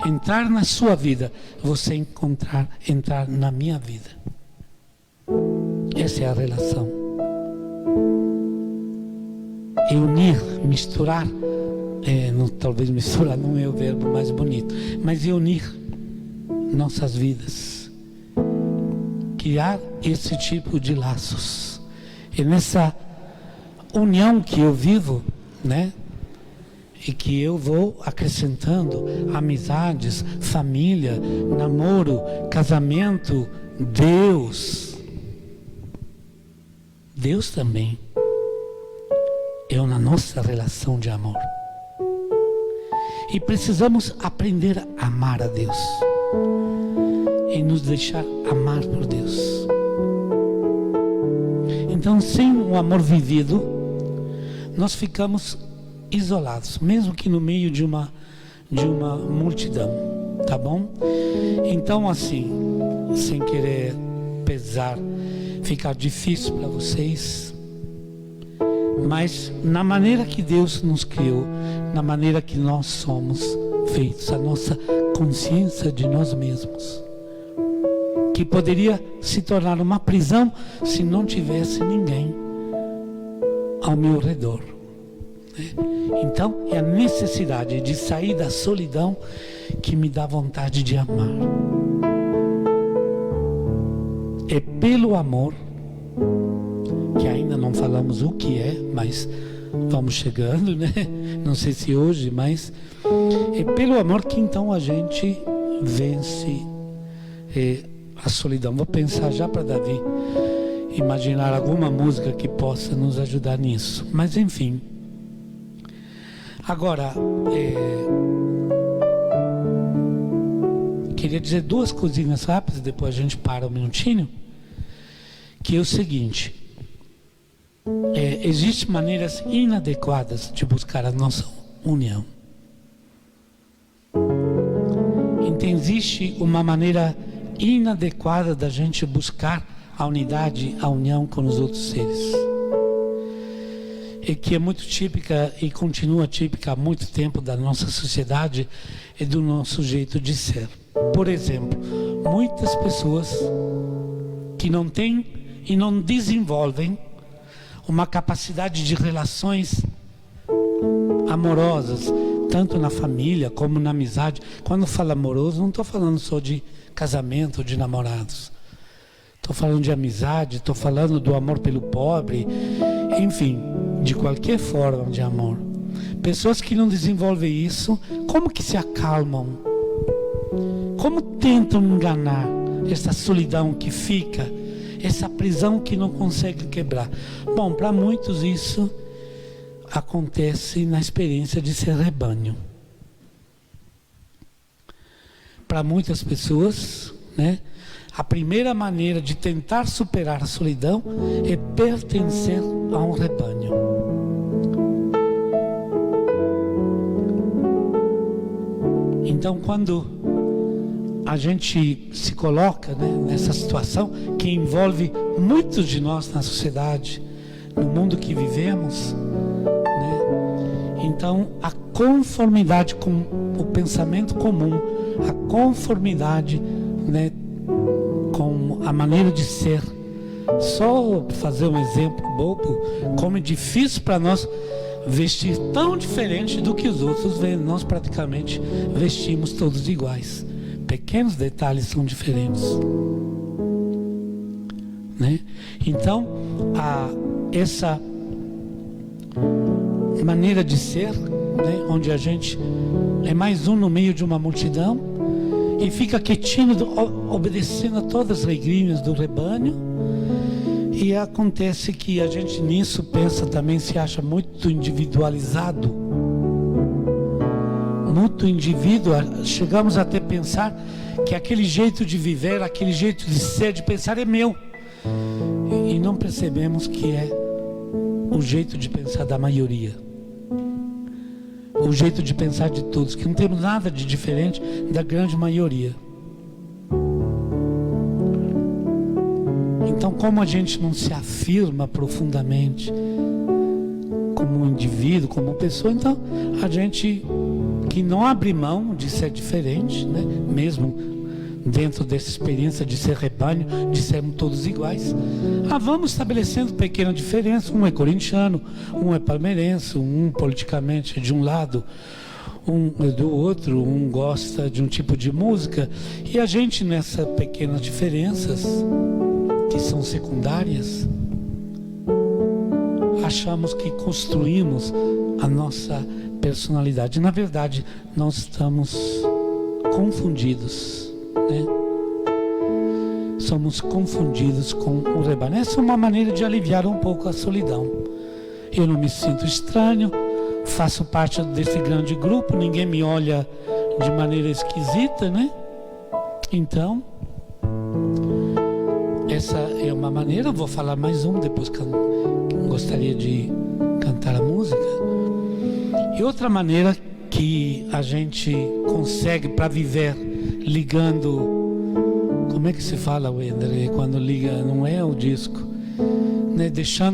entrar na sua vida, você entrar na minha vida. Essa é a relação. E unir, misturar, talvez misturar não é o verbo mais bonito, mas é unir nossas vidas, criar esse tipo de laços. E nessa união que eu vivo, né, e que eu vou acrescentando amizades, família, namoro, casamento, Deus também é na nossa relação de amor. E precisamos aprender a amar a Deus e nos deixar amar por Deus. Então, sem o amor vivido, nós ficamos isolados, mesmo que no meio de uma multidão, tá bom? Então, assim, sem querer pesar, ficar difícil para vocês, mas na maneira que Deus nos criou, na maneira que nós somos feitos, a nossa consciência de nós mesmos, que poderia se tornar uma prisão se não tivesse ninguém ao meu redor, né? Então é a necessidade de sair da solidão que me dá vontade de amar. É pelo amor, que ainda não falamos o que é, mas vamos chegando, né? Não sei se hoje, mas é pelo amor que então a gente vence a solidão. Vou pensar já para Davi imaginar alguma música que possa nos ajudar nisso. Mas enfim. Agora, queria dizer duas coisinhas rápidas, depois a gente para um minutinho, que é o seguinte: existem maneiras inadequadas de buscar a nossa união. Então existe uma maneira inadequada da gente buscar a unidade, a união com os outros seres, e que é muito típica e continua típica há muito tempo da nossa sociedade e do nosso jeito de ser. Por exemplo, muitas pessoas que não têm e não desenvolvem uma capacidade de relações amorosas, tanto na família como na amizade. Quando eu falo amoroso, não estou falando só de casamento ou de namorados. Estou falando de amizade, estou falando do amor pelo pobre, enfim, de qualquer forma de amor. Pessoas que não desenvolvem isso, como que se acalmam? Como tentam enganar essa solidão que fica, essa prisão que não consegue quebrar? Bom, para muitos isso acontece na experiência de ser rebanho. Para muitas pessoas, né, a primeira maneira de tentar superar a solidão é pertencer a um rebanho. Então, quando a gente se coloca, né, nessa situação que envolve muitos de nós na sociedade, no mundo que vivemos, né, então a conformidade com o pensamento comum, a conformidade, né, com a maneira de ser. Só fazer um exemplo bobo, como é difícil para nós vestir tão diferente do que os outros veem. Nós praticamente vestimos todos iguais. Pequenos detalhes são diferentes, né? Então, essa maneira de ser, né, onde a gente é mais um no meio de uma multidão e fica quietinho, obedecendo a todas as regrinhas do rebanho. E acontece que a gente nisso pensa também, se acha muito individualizado, muito indivíduo. Chegamos até pensar que aquele jeito de viver, aquele jeito de ser, de pensar é meu, e não percebemos que é o jeito de pensar da maioria, o jeito de pensar de todos, que não temos nada de diferente da grande maioria. Então, como a gente não se afirma profundamente como um indivíduo, como pessoa, então a gente que não abre mão de ser diferente, né, mesmo dentro dessa experiência de ser rebanho, de sermos todos iguais, vamos estabelecendo pequena diferença. Um é corintiano, um é palmeirense, um politicamente de um lado, um é do outro, um gosta de um tipo de música, e a gente, nessas pequenas diferenças que são secundárias, achamos que construímos a nossa personalidade. Na verdade, nós estamos confundidos, né? Somos confundidos com o rebanho. Essa é uma maneira de aliviar um pouco a solidão. Eu não me sinto estranho, faço parte desse grande grupo, ninguém me olha de maneira esquisita, né? Então, essa é uma maneira. Eu vou falar mais depois que eu gostaria de cantar a música. E outra maneira que a gente consegue para viver ligando, como é que se fala, Wender, quando liga, não é o disco, né? Deixa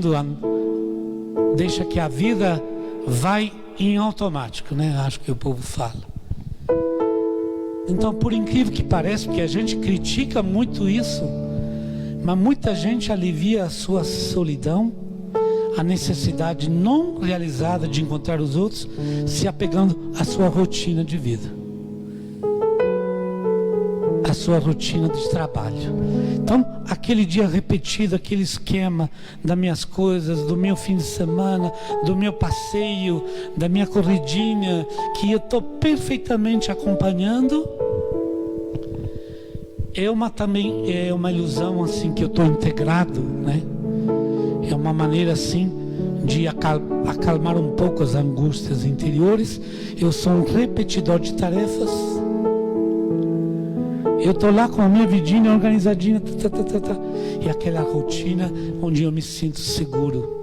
que a vida vai em automático, né? Acho que o povo fala. Então, por incrível que pareça, porque a gente critica muito isso, mas muita gente alivia a sua solidão, a necessidade não realizada de encontrar os outros, se apegando à sua rotina de vida, à sua rotina de trabalho. Então, aquele dia repetido, aquele esquema das minhas coisas, do meu fim de semana, do meu passeio, da minha corridinha, que eu estou perfeitamente acompanhando, também é uma ilusão assim, que eu estou integrado, né? É uma maneira assim de acalmar um pouco as angústias interiores. Eu sou um repetidor de tarefas. Eu estou lá com a minha vidinha organizadinha, e aquela rotina onde eu me sinto seguro.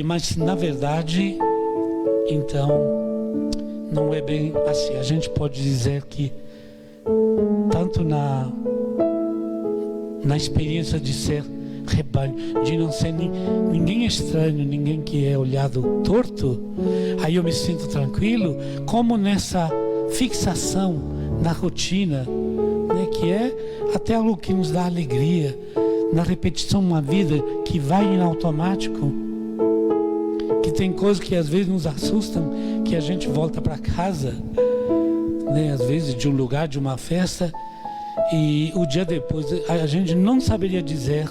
Mas na verdade, então, não é bem assim. A gente pode dizer que tanto na experiência de ser rebanho, de não ser ninguém estranho, ninguém que é olhado torto, aí eu me sinto tranquilo, como nessa fixação na rotina, né, que é até algo que nos dá alegria, na repetição uma vida que vai em automático, que tem coisas que às vezes nos assustam, que a gente volta para casa, né, às vezes de um lugar, de uma festa, e o dia depois a gente não saberia dizer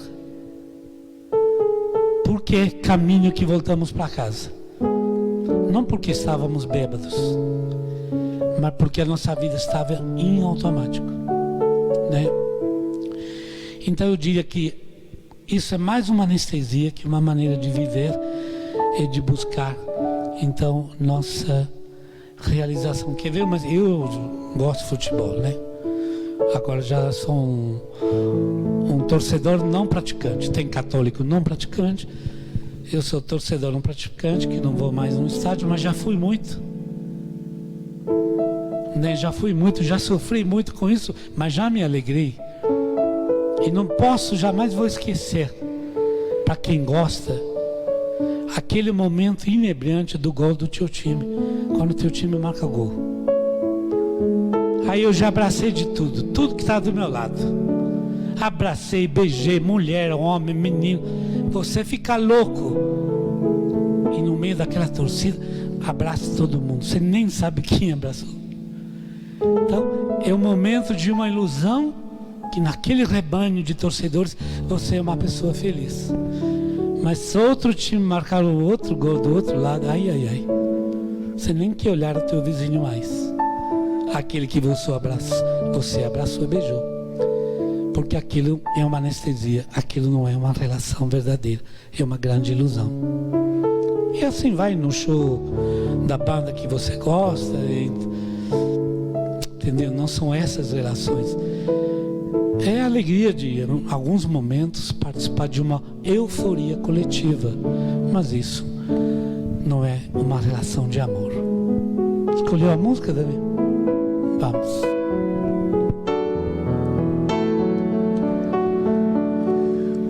por que caminho que voltamos para casa. Não porque estávamos bêbados, mas porque a nossa vida estava em automático, né? Então eu diria que isso é mais uma anestesia que uma maneira de viver e de buscar, então, nossa realização. Quer ver? Mas eu gosto de futebol, né? Agora já sou um torcedor não praticante. Tem católico não praticante. Eu sou torcedor não praticante, que não vou mais no estádio, mas já fui muito. Né? Já fui muito, já sofri muito com isso, mas já me alegrei. E não posso, jamais vou esquecer, para quem gosta, aquele momento inebriante do gol do teu time, quando o teu time marca gol. Aí eu já abracei de tudo, tudo que estava do meu lado. Abracei, beijei, mulher, homem, menino. Você fica louco. E no meio daquela torcida, abraça todo mundo. Você nem sabe quem abraçou. Então, é um momento de uma ilusão, que naquele rebanho de torcedores, você é uma pessoa feliz. Mas se outro time marcar o outro gol do outro lado, ai, ai, ai. Você nem quer olhar o teu vizinho mais. Aquele que você abraçou e beijou. Porque aquilo é uma anestesia, aquilo não é uma relação verdadeira, é uma grande ilusão. E assim vai no show da banda que você gosta, entendeu? Não são essas relações. É a alegria de, em alguns momentos, participar de uma euforia coletiva, mas isso não é uma relação de amor. Escolheu a música, Davi? Vamos.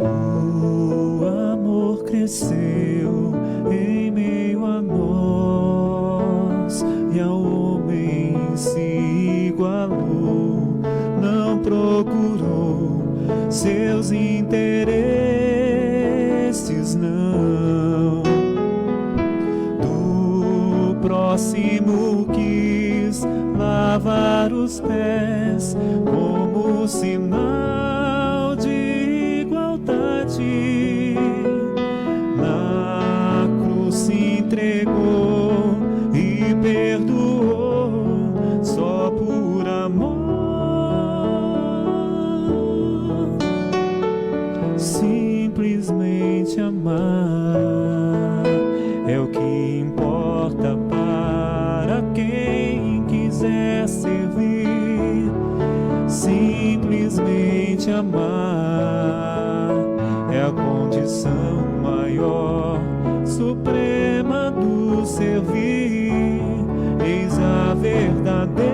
O amor cresceu em meio a nós e ao homem se igualou, não procurou seus interesses, não. Do próximo quis lavar os pés como sinal de igualdade. Na cruz se entregou e perdoou só por amor. Simplesmente amar é o que importa para quem quiser servir. Simplesmente amar é a condição maior, suprema do servir. Eis a verdadeira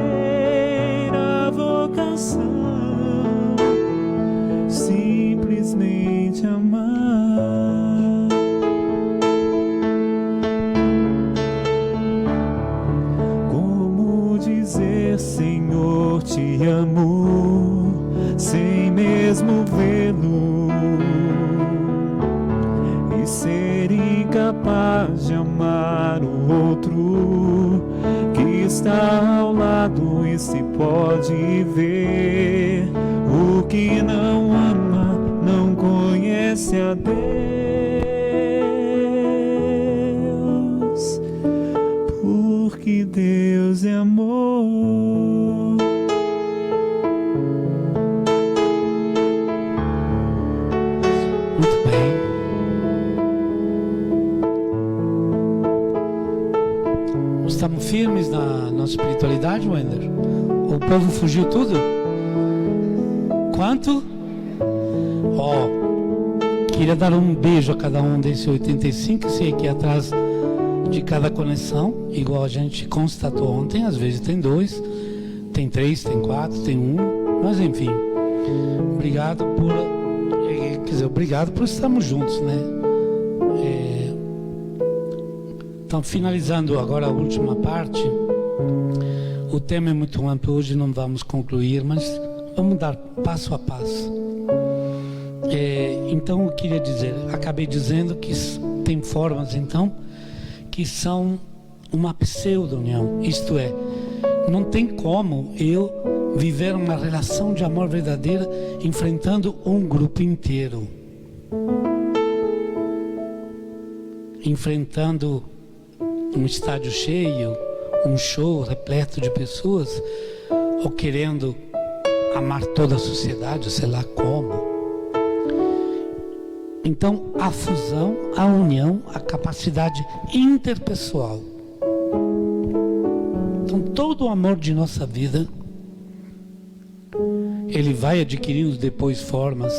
vocação. Simplesmente amar. Como dizer, Senhor, te amo, sem mesmo vê-lo, e ser incapaz de amar o outro que está ao lado e se pode ver. O que não ama não conhece a Deus, porque Deus é amor. Muito bem. Estamos firmes na nossa espiritualidade, Wender? O povo fugiu tudo? Quanto? Queria dar um beijo a cada um desses 85, sei que atrás de cada conexão, igual a gente constatou ontem, às vezes tem 2, tem 3, tem 4, tem 1, mas enfim, obrigado por estarmos juntos, né? Então, finalizando agora a última parte, o tema é muito amplo, hoje não vamos concluir, mas vamos dar passo a passo. Então eu queria dizer, acabei dizendo que tem formas então que são uma pseudo-união, isto é, não tem como eu viver uma relação de amor verdadeira enfrentando um grupo inteiro, enfrentando um estádio cheio, um show repleto de pessoas, ou querendo amar toda a sociedade, sei lá como. Então, a fusão, a união, a capacidade interpessoal. Então, todo o amor de nossa vida, ele vai adquirindo depois formas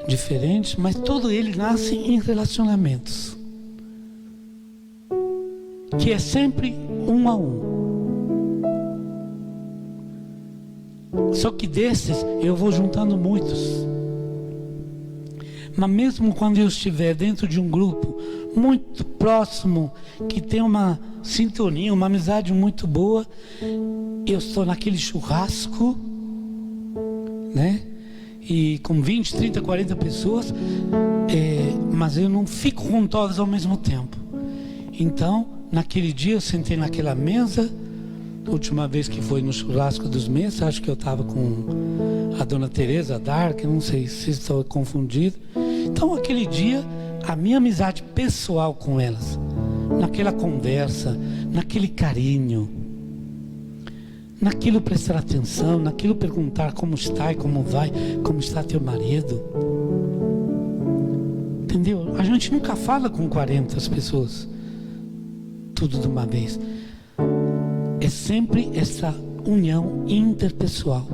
diferentes, mas todo ele nasce em relacionamentos, que é sempre um a um. Só que desses eu vou juntando muitos. Mas mesmo quando eu estiver dentro de um grupo muito próximo, que tem uma sintonia, uma amizade muito boa, eu estou naquele churrasco, né? E com 20, 30, 40 pessoas, mas eu não fico com todas ao mesmo tempo. Então, naquele dia eu sentei naquela mesa, última vez que foi no churrasco dos meses, acho que eu estava com a dona Teresa Dark, não sei se estou confundido. Então aquele dia, a minha amizade pessoal com elas, naquela conversa, naquele carinho, naquilo prestar atenção, naquilo perguntar como está e como vai, como está teu marido. Entendeu? A gente nunca fala com 40 pessoas, tudo de uma vez. É sempre essa união interpessoal,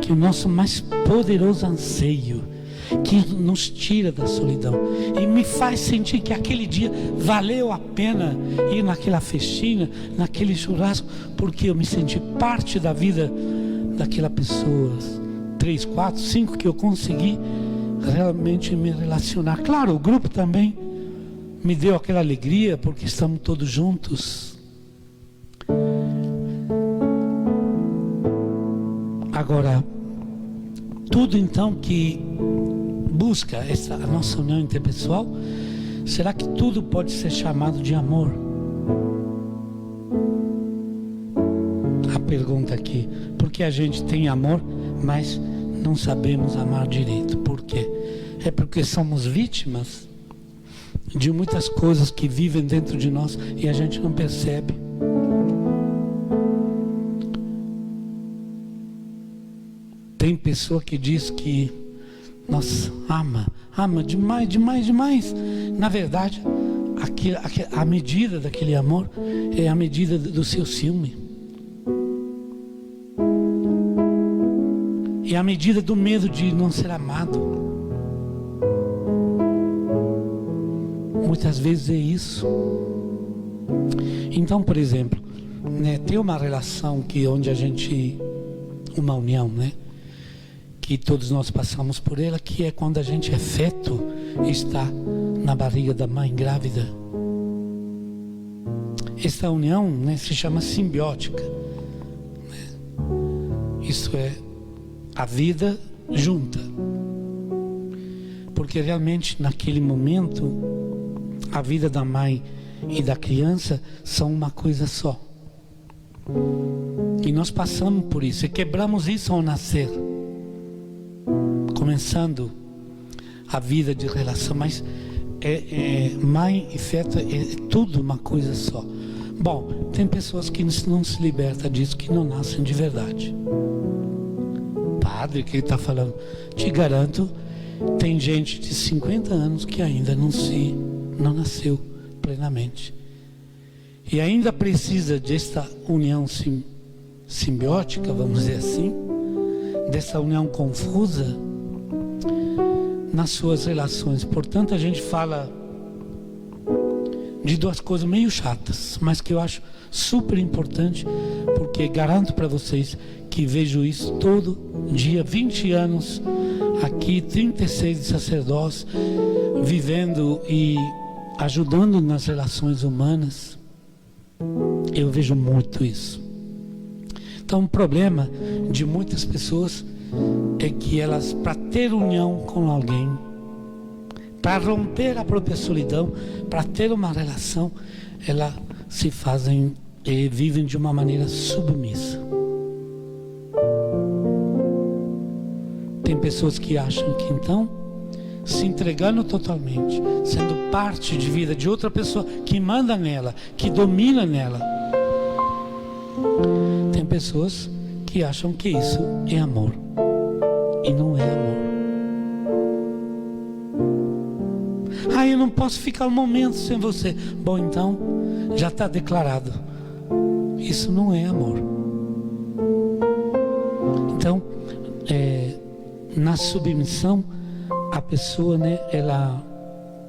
que é o nosso mais poderoso anseio, que nos tira da solidão e me faz sentir que aquele dia valeu a pena ir naquela festinha, naquele churrasco, porque eu me senti parte da vida daquela pessoa. 3, 4, 5 que eu consegui realmente me relacionar. Claro, o grupo também me deu aquela alegria, porque estamos todos juntos. Agora, tudo então que busca a nossa união interpessoal, será que tudo pode ser chamado de amor? A pergunta aqui, porque a gente tem amor, mas não sabemos amar direito. Por quê? É porque somos vítimas de muitas coisas que vivem dentro de nós e a gente não percebe. Tem pessoa que diz que, nossa, ama demais, demais, demais. Na verdade, a medida daquele amor é a medida do seu ciúme. É a medida do medo de não ser amado. Muitas vezes é isso. Então, por exemplo, né, tem uma relação onde a gente, uma união, né? Que todos nós passamos por ela, que é quando a gente é feto e está na barriga da mãe grávida. Essa união, né, se chama simbiótica, né? Isso é a vida junta, porque realmente naquele momento a vida da mãe e da criança são uma coisa só, e nós passamos por isso e quebramos isso ao nascer, começando a vida de relação, mas mãe e feto é tudo uma coisa só. Bom, tem pessoas que não se libertam disso, que não nascem de verdade. Padre, o que ele está falando? Te garanto, tem gente de 50 anos que ainda não nasceu plenamente. E ainda precisa desta união simbiótica, vamos dizer assim, dessa união confusa nas suas relações. Portanto, a gente fala de duas coisas meio chatas, mas que eu acho super importante, porque garanto para vocês que vejo isso todo dia, 20 anos aqui, 36 de sacerdócio, vivendo e ajudando nas relações humanas. Eu vejo muito isso. Então, o problema de muitas pessoas é que elas, para ter união com alguém, para romper a própria solidão, para ter uma relação, elas se fazem e vivem de uma maneira submissa. Tem pessoas que acham que então, se entregando totalmente, sendo parte de vida de outra pessoa que manda nela, que domina nela, tem pessoas que acham que isso é amor, e não é amor. Ah, eu não posso ficar um momento sem você. Bom, então já está declarado, isso não é amor. Então na submissão, a pessoa, né, ela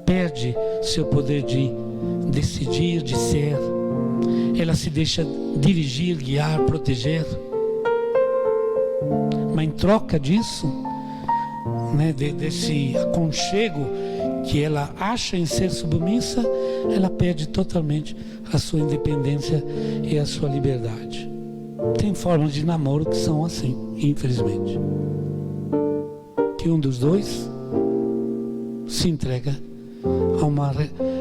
perde seu poder de decidir, de ser. Ela se deixa dirigir, guiar, proteger. Mas em troca disso, né, desse aconchego que ela acha em ser submissa, ela perde totalmente a sua independência e a sua liberdade. Tem formas de namoro que são assim, infelizmente. Que um dos dois se entrega a uma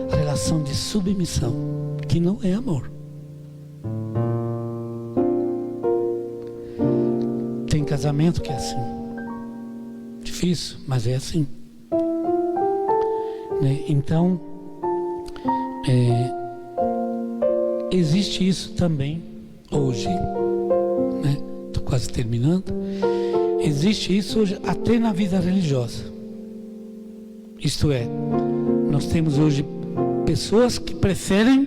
relação de submissão, que não é amor. Tem casamento que é assim. Difícil, mas é assim. Né? Então, existe isso também hoje, né? Estou quase terminando. Existe isso hoje até na vida religiosa. Isto é, nós temos hoje pessoas que preferem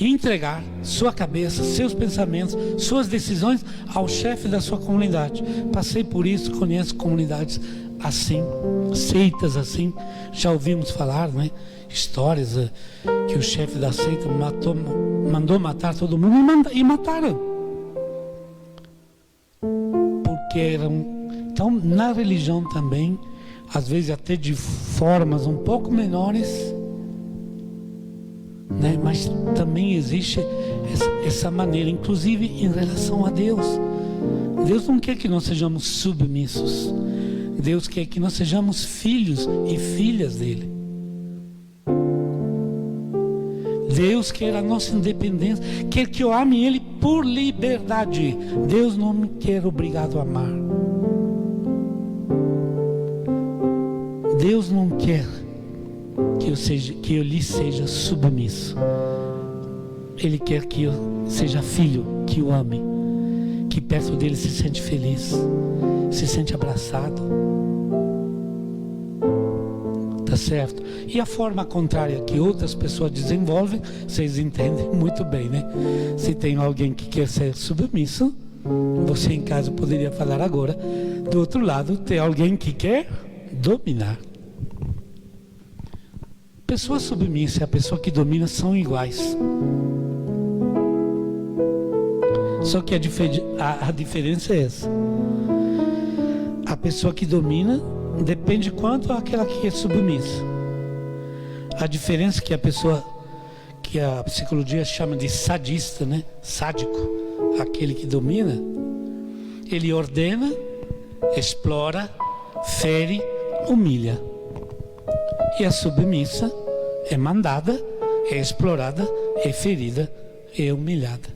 entregar sua cabeça, seus pensamentos, suas decisões ao chefe da sua comunidade. Passei por isso, conheço comunidades assim, seitas assim. Já ouvimos falar, né? Histórias que o chefe da seita mandou matar todo mundo e mataram. Porque eram... Então, na religião também, às vezes até de formas um pouco menores, né? Mas também existe essa maneira, inclusive em relação a Deus. Deus não quer que nós sejamos submissos. Deus quer que nós sejamos filhos e filhas dele. Deus quer a nossa independência, quer que eu ame ele por liberdade. Deus não me quer obrigado a amar. Deus não quer que eu lhe seja submisso. Ele quer que eu seja filho, que o ame, que perto dele se sente feliz, se sente abraçado. Tá certo? E a forma contrária que outras pessoas desenvolvem, vocês entendem muito bem, né? Se tem alguém que quer ser submisso, você em casa poderia falar agora. Do outro lado, tem alguém que quer dominar. Pessoa submissa e a pessoa que domina são iguais. Só que a diferença é essa. A pessoa que domina depende quanto aquela que é submissa. A diferença é que a pessoa que a psicologia chama de sadista, né? Sádico, aquele que domina, ele ordena, explora, fere, humilha. E a submissa é mandada, é explorada, é ferida, é humilhada.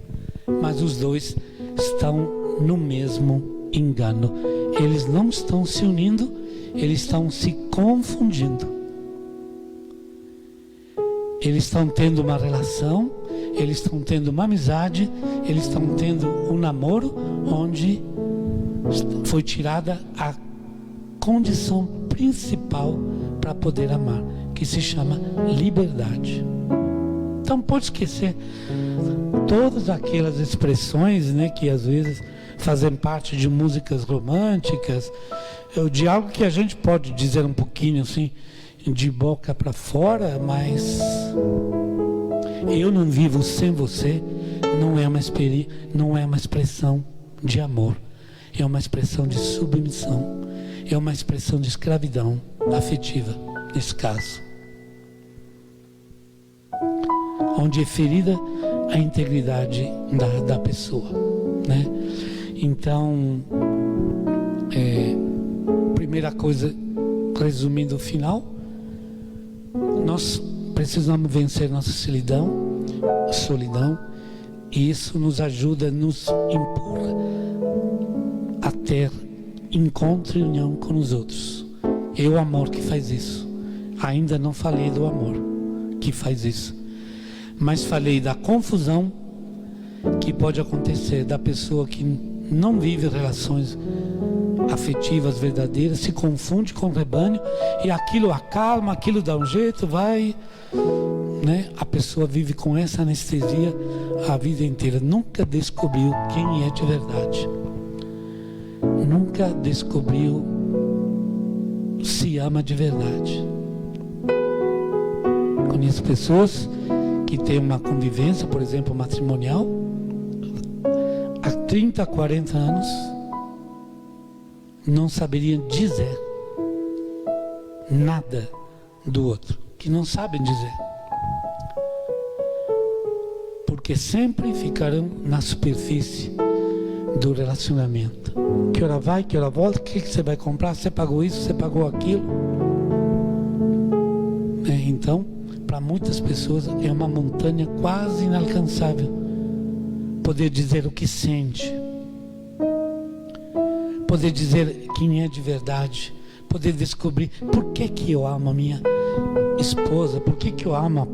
Mas os dois estão no mesmo engano. Eles não estão se unindo, eles estão se confundindo. Eles estão tendo uma relação, eles estão tendo uma amizade, eles estão tendo um namoro onde foi tirada a condição principal para poder amar, que se chama liberdade. Então pode esquecer todas aquelas expressões, né, que às vezes fazem parte de músicas românticas, de algo que a gente pode dizer um pouquinho assim, de boca para fora, mas eu não vivo sem você, não é uma expressão de amor, é uma expressão de submissão, é uma expressão de escravidão afetiva, nesse caso, onde é ferida a integridade da pessoa, né? Então, primeira coisa, resumindo o final, nós precisamos vencer nossa solidão, e isso nos ajuda, nos empurra a ter encontro e união com os outros. É o amor que faz isso. Ainda não falei do amor que faz isso, mas falei da confusão que pode acontecer da pessoa que não vive relações afetivas verdadeiras, se confunde com o rebanho, e aquilo acalma, aquilo dá um jeito, vai, né? A pessoa vive com essa anestesia a vida inteira, nunca descobriu quem é de verdade, nunca descobriu se ama de verdade. Conheço pessoas que têm uma convivência, por exemplo, matrimonial, há 30, 40 anos, não saberiam dizer nada do outro, que não sabem dizer, porque sempre ficarão na superfície do relacionamento. Que hora vai, que hora volta, o que você vai comprar, você pagou isso, você pagou aquilo, então, para muitas pessoas é uma montanha quase inalcançável poder dizer o que sente, poder dizer quem é de verdade, poder descobrir por que eu amo a minha esposa, por que eu amo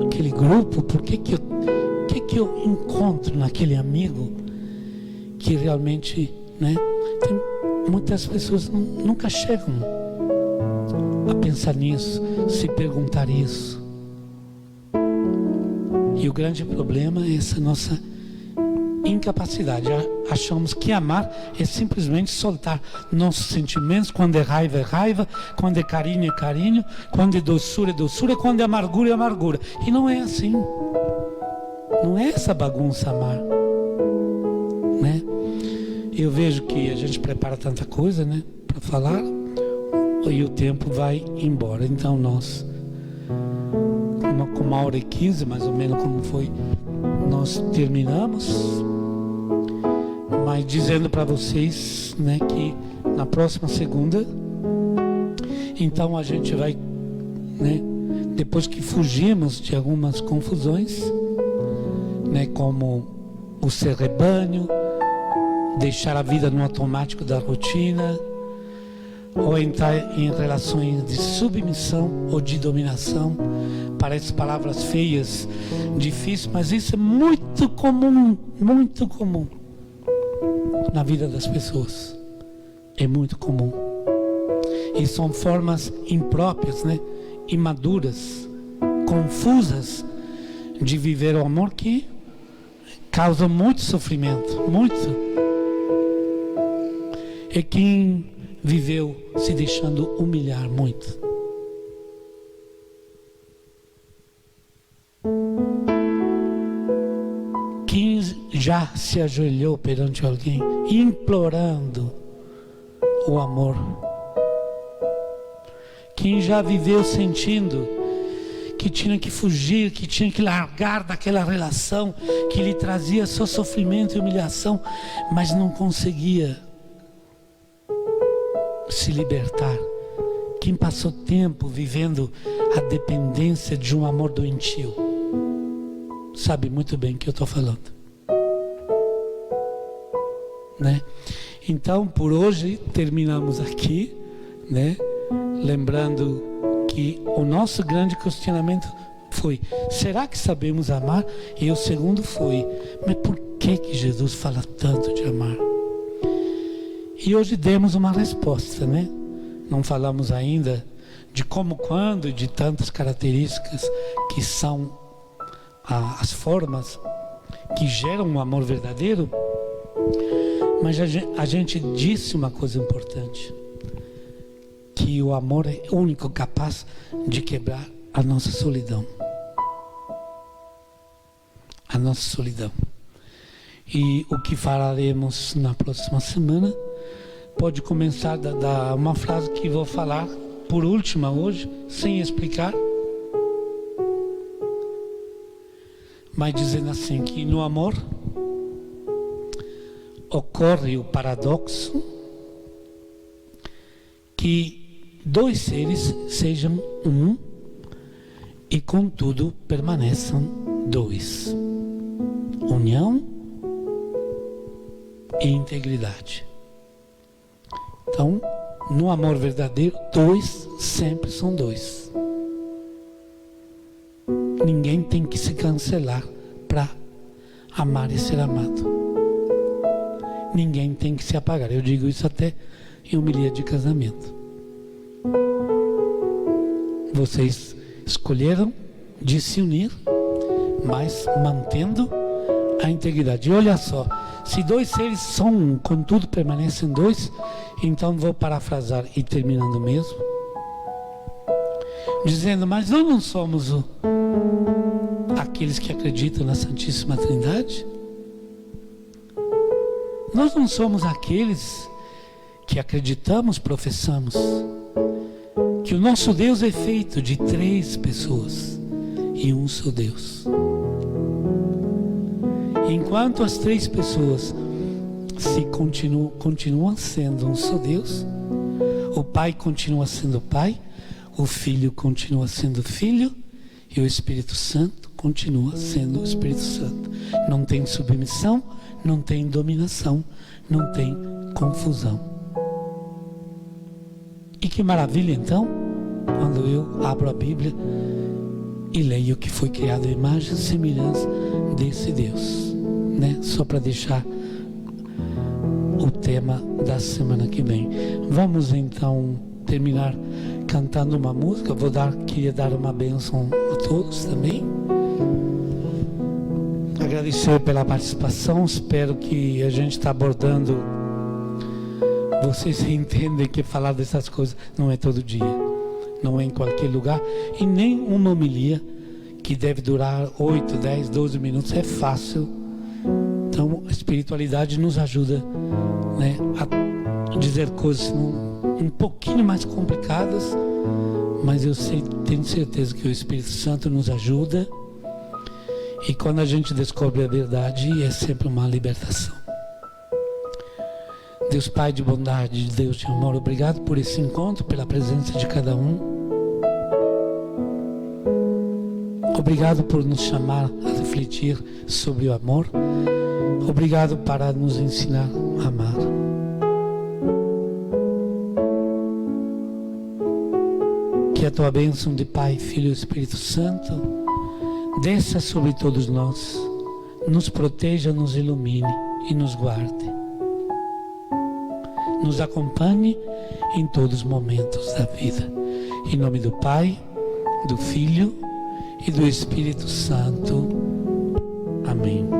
aquele grupo, por que eu encontro naquele amigo que realmente, né? Muitas pessoas nunca chegam a pensar nisso, se perguntar isso. E o grande problema é essa nossa incapacidade. Achamos que amar é simplesmente soltar nossos sentimentos. Quando é raiva, quando é carinho, quando é doçura, quando é amargura, e não é assim. Não é essa bagunça amar, né? Eu vejo que a gente prepara tanta coisa, né, para falar, e o tempo vai embora. Então nós, com 1h15, mais ou menos como foi, nós terminamos, mas dizendo para vocês, né, que na próxima segunda, então a gente vai, né, depois que fugimos de algumas confusões, né, como o ser rebanho, deixar a vida no automático da rotina, ou entrar em relações de submissão ou de dominação. Parece palavras feias, difíceis, mas isso é muito comum na vida das pessoas. É muito comum. E são formas impróprias, né? Imaduras, confusas de viver o amor, que causam muito sofrimento, muito. É quem viveu se deixando humilhar muito. Quem já se ajoelhou perante alguém, implorando o amor. Quem já viveu sentindo que tinha que fugir, que tinha que largar daquela relação que lhe trazia só sofrimento e humilhação, mas não conseguia se libertar. Quem passou tempo vivendo a dependência de um amor doentio sabe muito bem o que eu estou falando, né? Então, por hoje terminamos aqui, né? Lembrando que o nosso grande questionamento foi: será que sabemos amar? E o segundo foi: mas por que Jesus fala tanto de amar? E hoje demos uma resposta, né? Não falamos ainda de como, quando, de tantas características que são as formas que geram um amor verdadeiro. Mas a gente disse uma coisa importante: que o amor é o único capaz de quebrar a nossa solidão. A nossa solidão. E o que falaremos na próxima semana pode começar da uma frase que vou falar por última hoje, sem explicar, mas dizendo assim, que no amor ocorre o paradoxo que dois seres sejam um e contudo permaneçam dois. União e integridade. Então, no amor verdadeiro, dois sempre são dois. Ninguém tem que se cancelar para amar e ser amado. Ninguém tem que se apagar. Eu digo isso até em homilia de casamento. Vocês escolheram de se unir, mas mantendo a integridade. E olha só, se dois seres são um, contudo permanecem dois, então vou parafrasar e terminando mesmo, dizendo, mas nós não somos aqueles que acreditam na Santíssima Trindade? Nós não somos aqueles que acreditamos, professamos, que o nosso Deus é feito de 3 pessoas e um só Deus. Enquanto as 3 pessoas continuam sendo um só Deus, o Pai continua sendo Pai, o Filho continua sendo Filho e o Espírito Santo continua sendo o Espírito Santo. Não tem submissão, não tem dominação, não tem confusão. E que maravilha então, quando eu abro a Bíblia e leio que foi criado a imagem e semelhança desse Deus, né? Só para deixar o tema da semana que vem. Vamos então terminar cantando uma música. Queria dar uma bênção a todos também. Agradecer pela participação. Espero que a gente está abordando. Vocês entendem que falar dessas coisas não é todo dia, não é em qualquer lugar, e nem uma homilia que deve durar 8, 10, 12 minutos é fácil. Então a espiritualidade nos ajuda, né, a dizer coisas um pouquinho mais complicadas, mas tenho certeza que o Espírito Santo nos ajuda, e quando a gente descobre a verdade é sempre uma libertação. Deus Pai de bondade, Deus de amor, obrigado por esse encontro, pela presença de cada um. Obrigado por nos chamar a refletir sobre o amor. Obrigado para nos ensinar a amar. Que a tua bênção de Pai, Filho e Espírito Santo desça sobre todos nós, nos proteja, nos ilumine e nos guarde. Nos acompanhe em todos os momentos da vida. Em nome do Pai, do Filho e do Espírito Santo. Amém.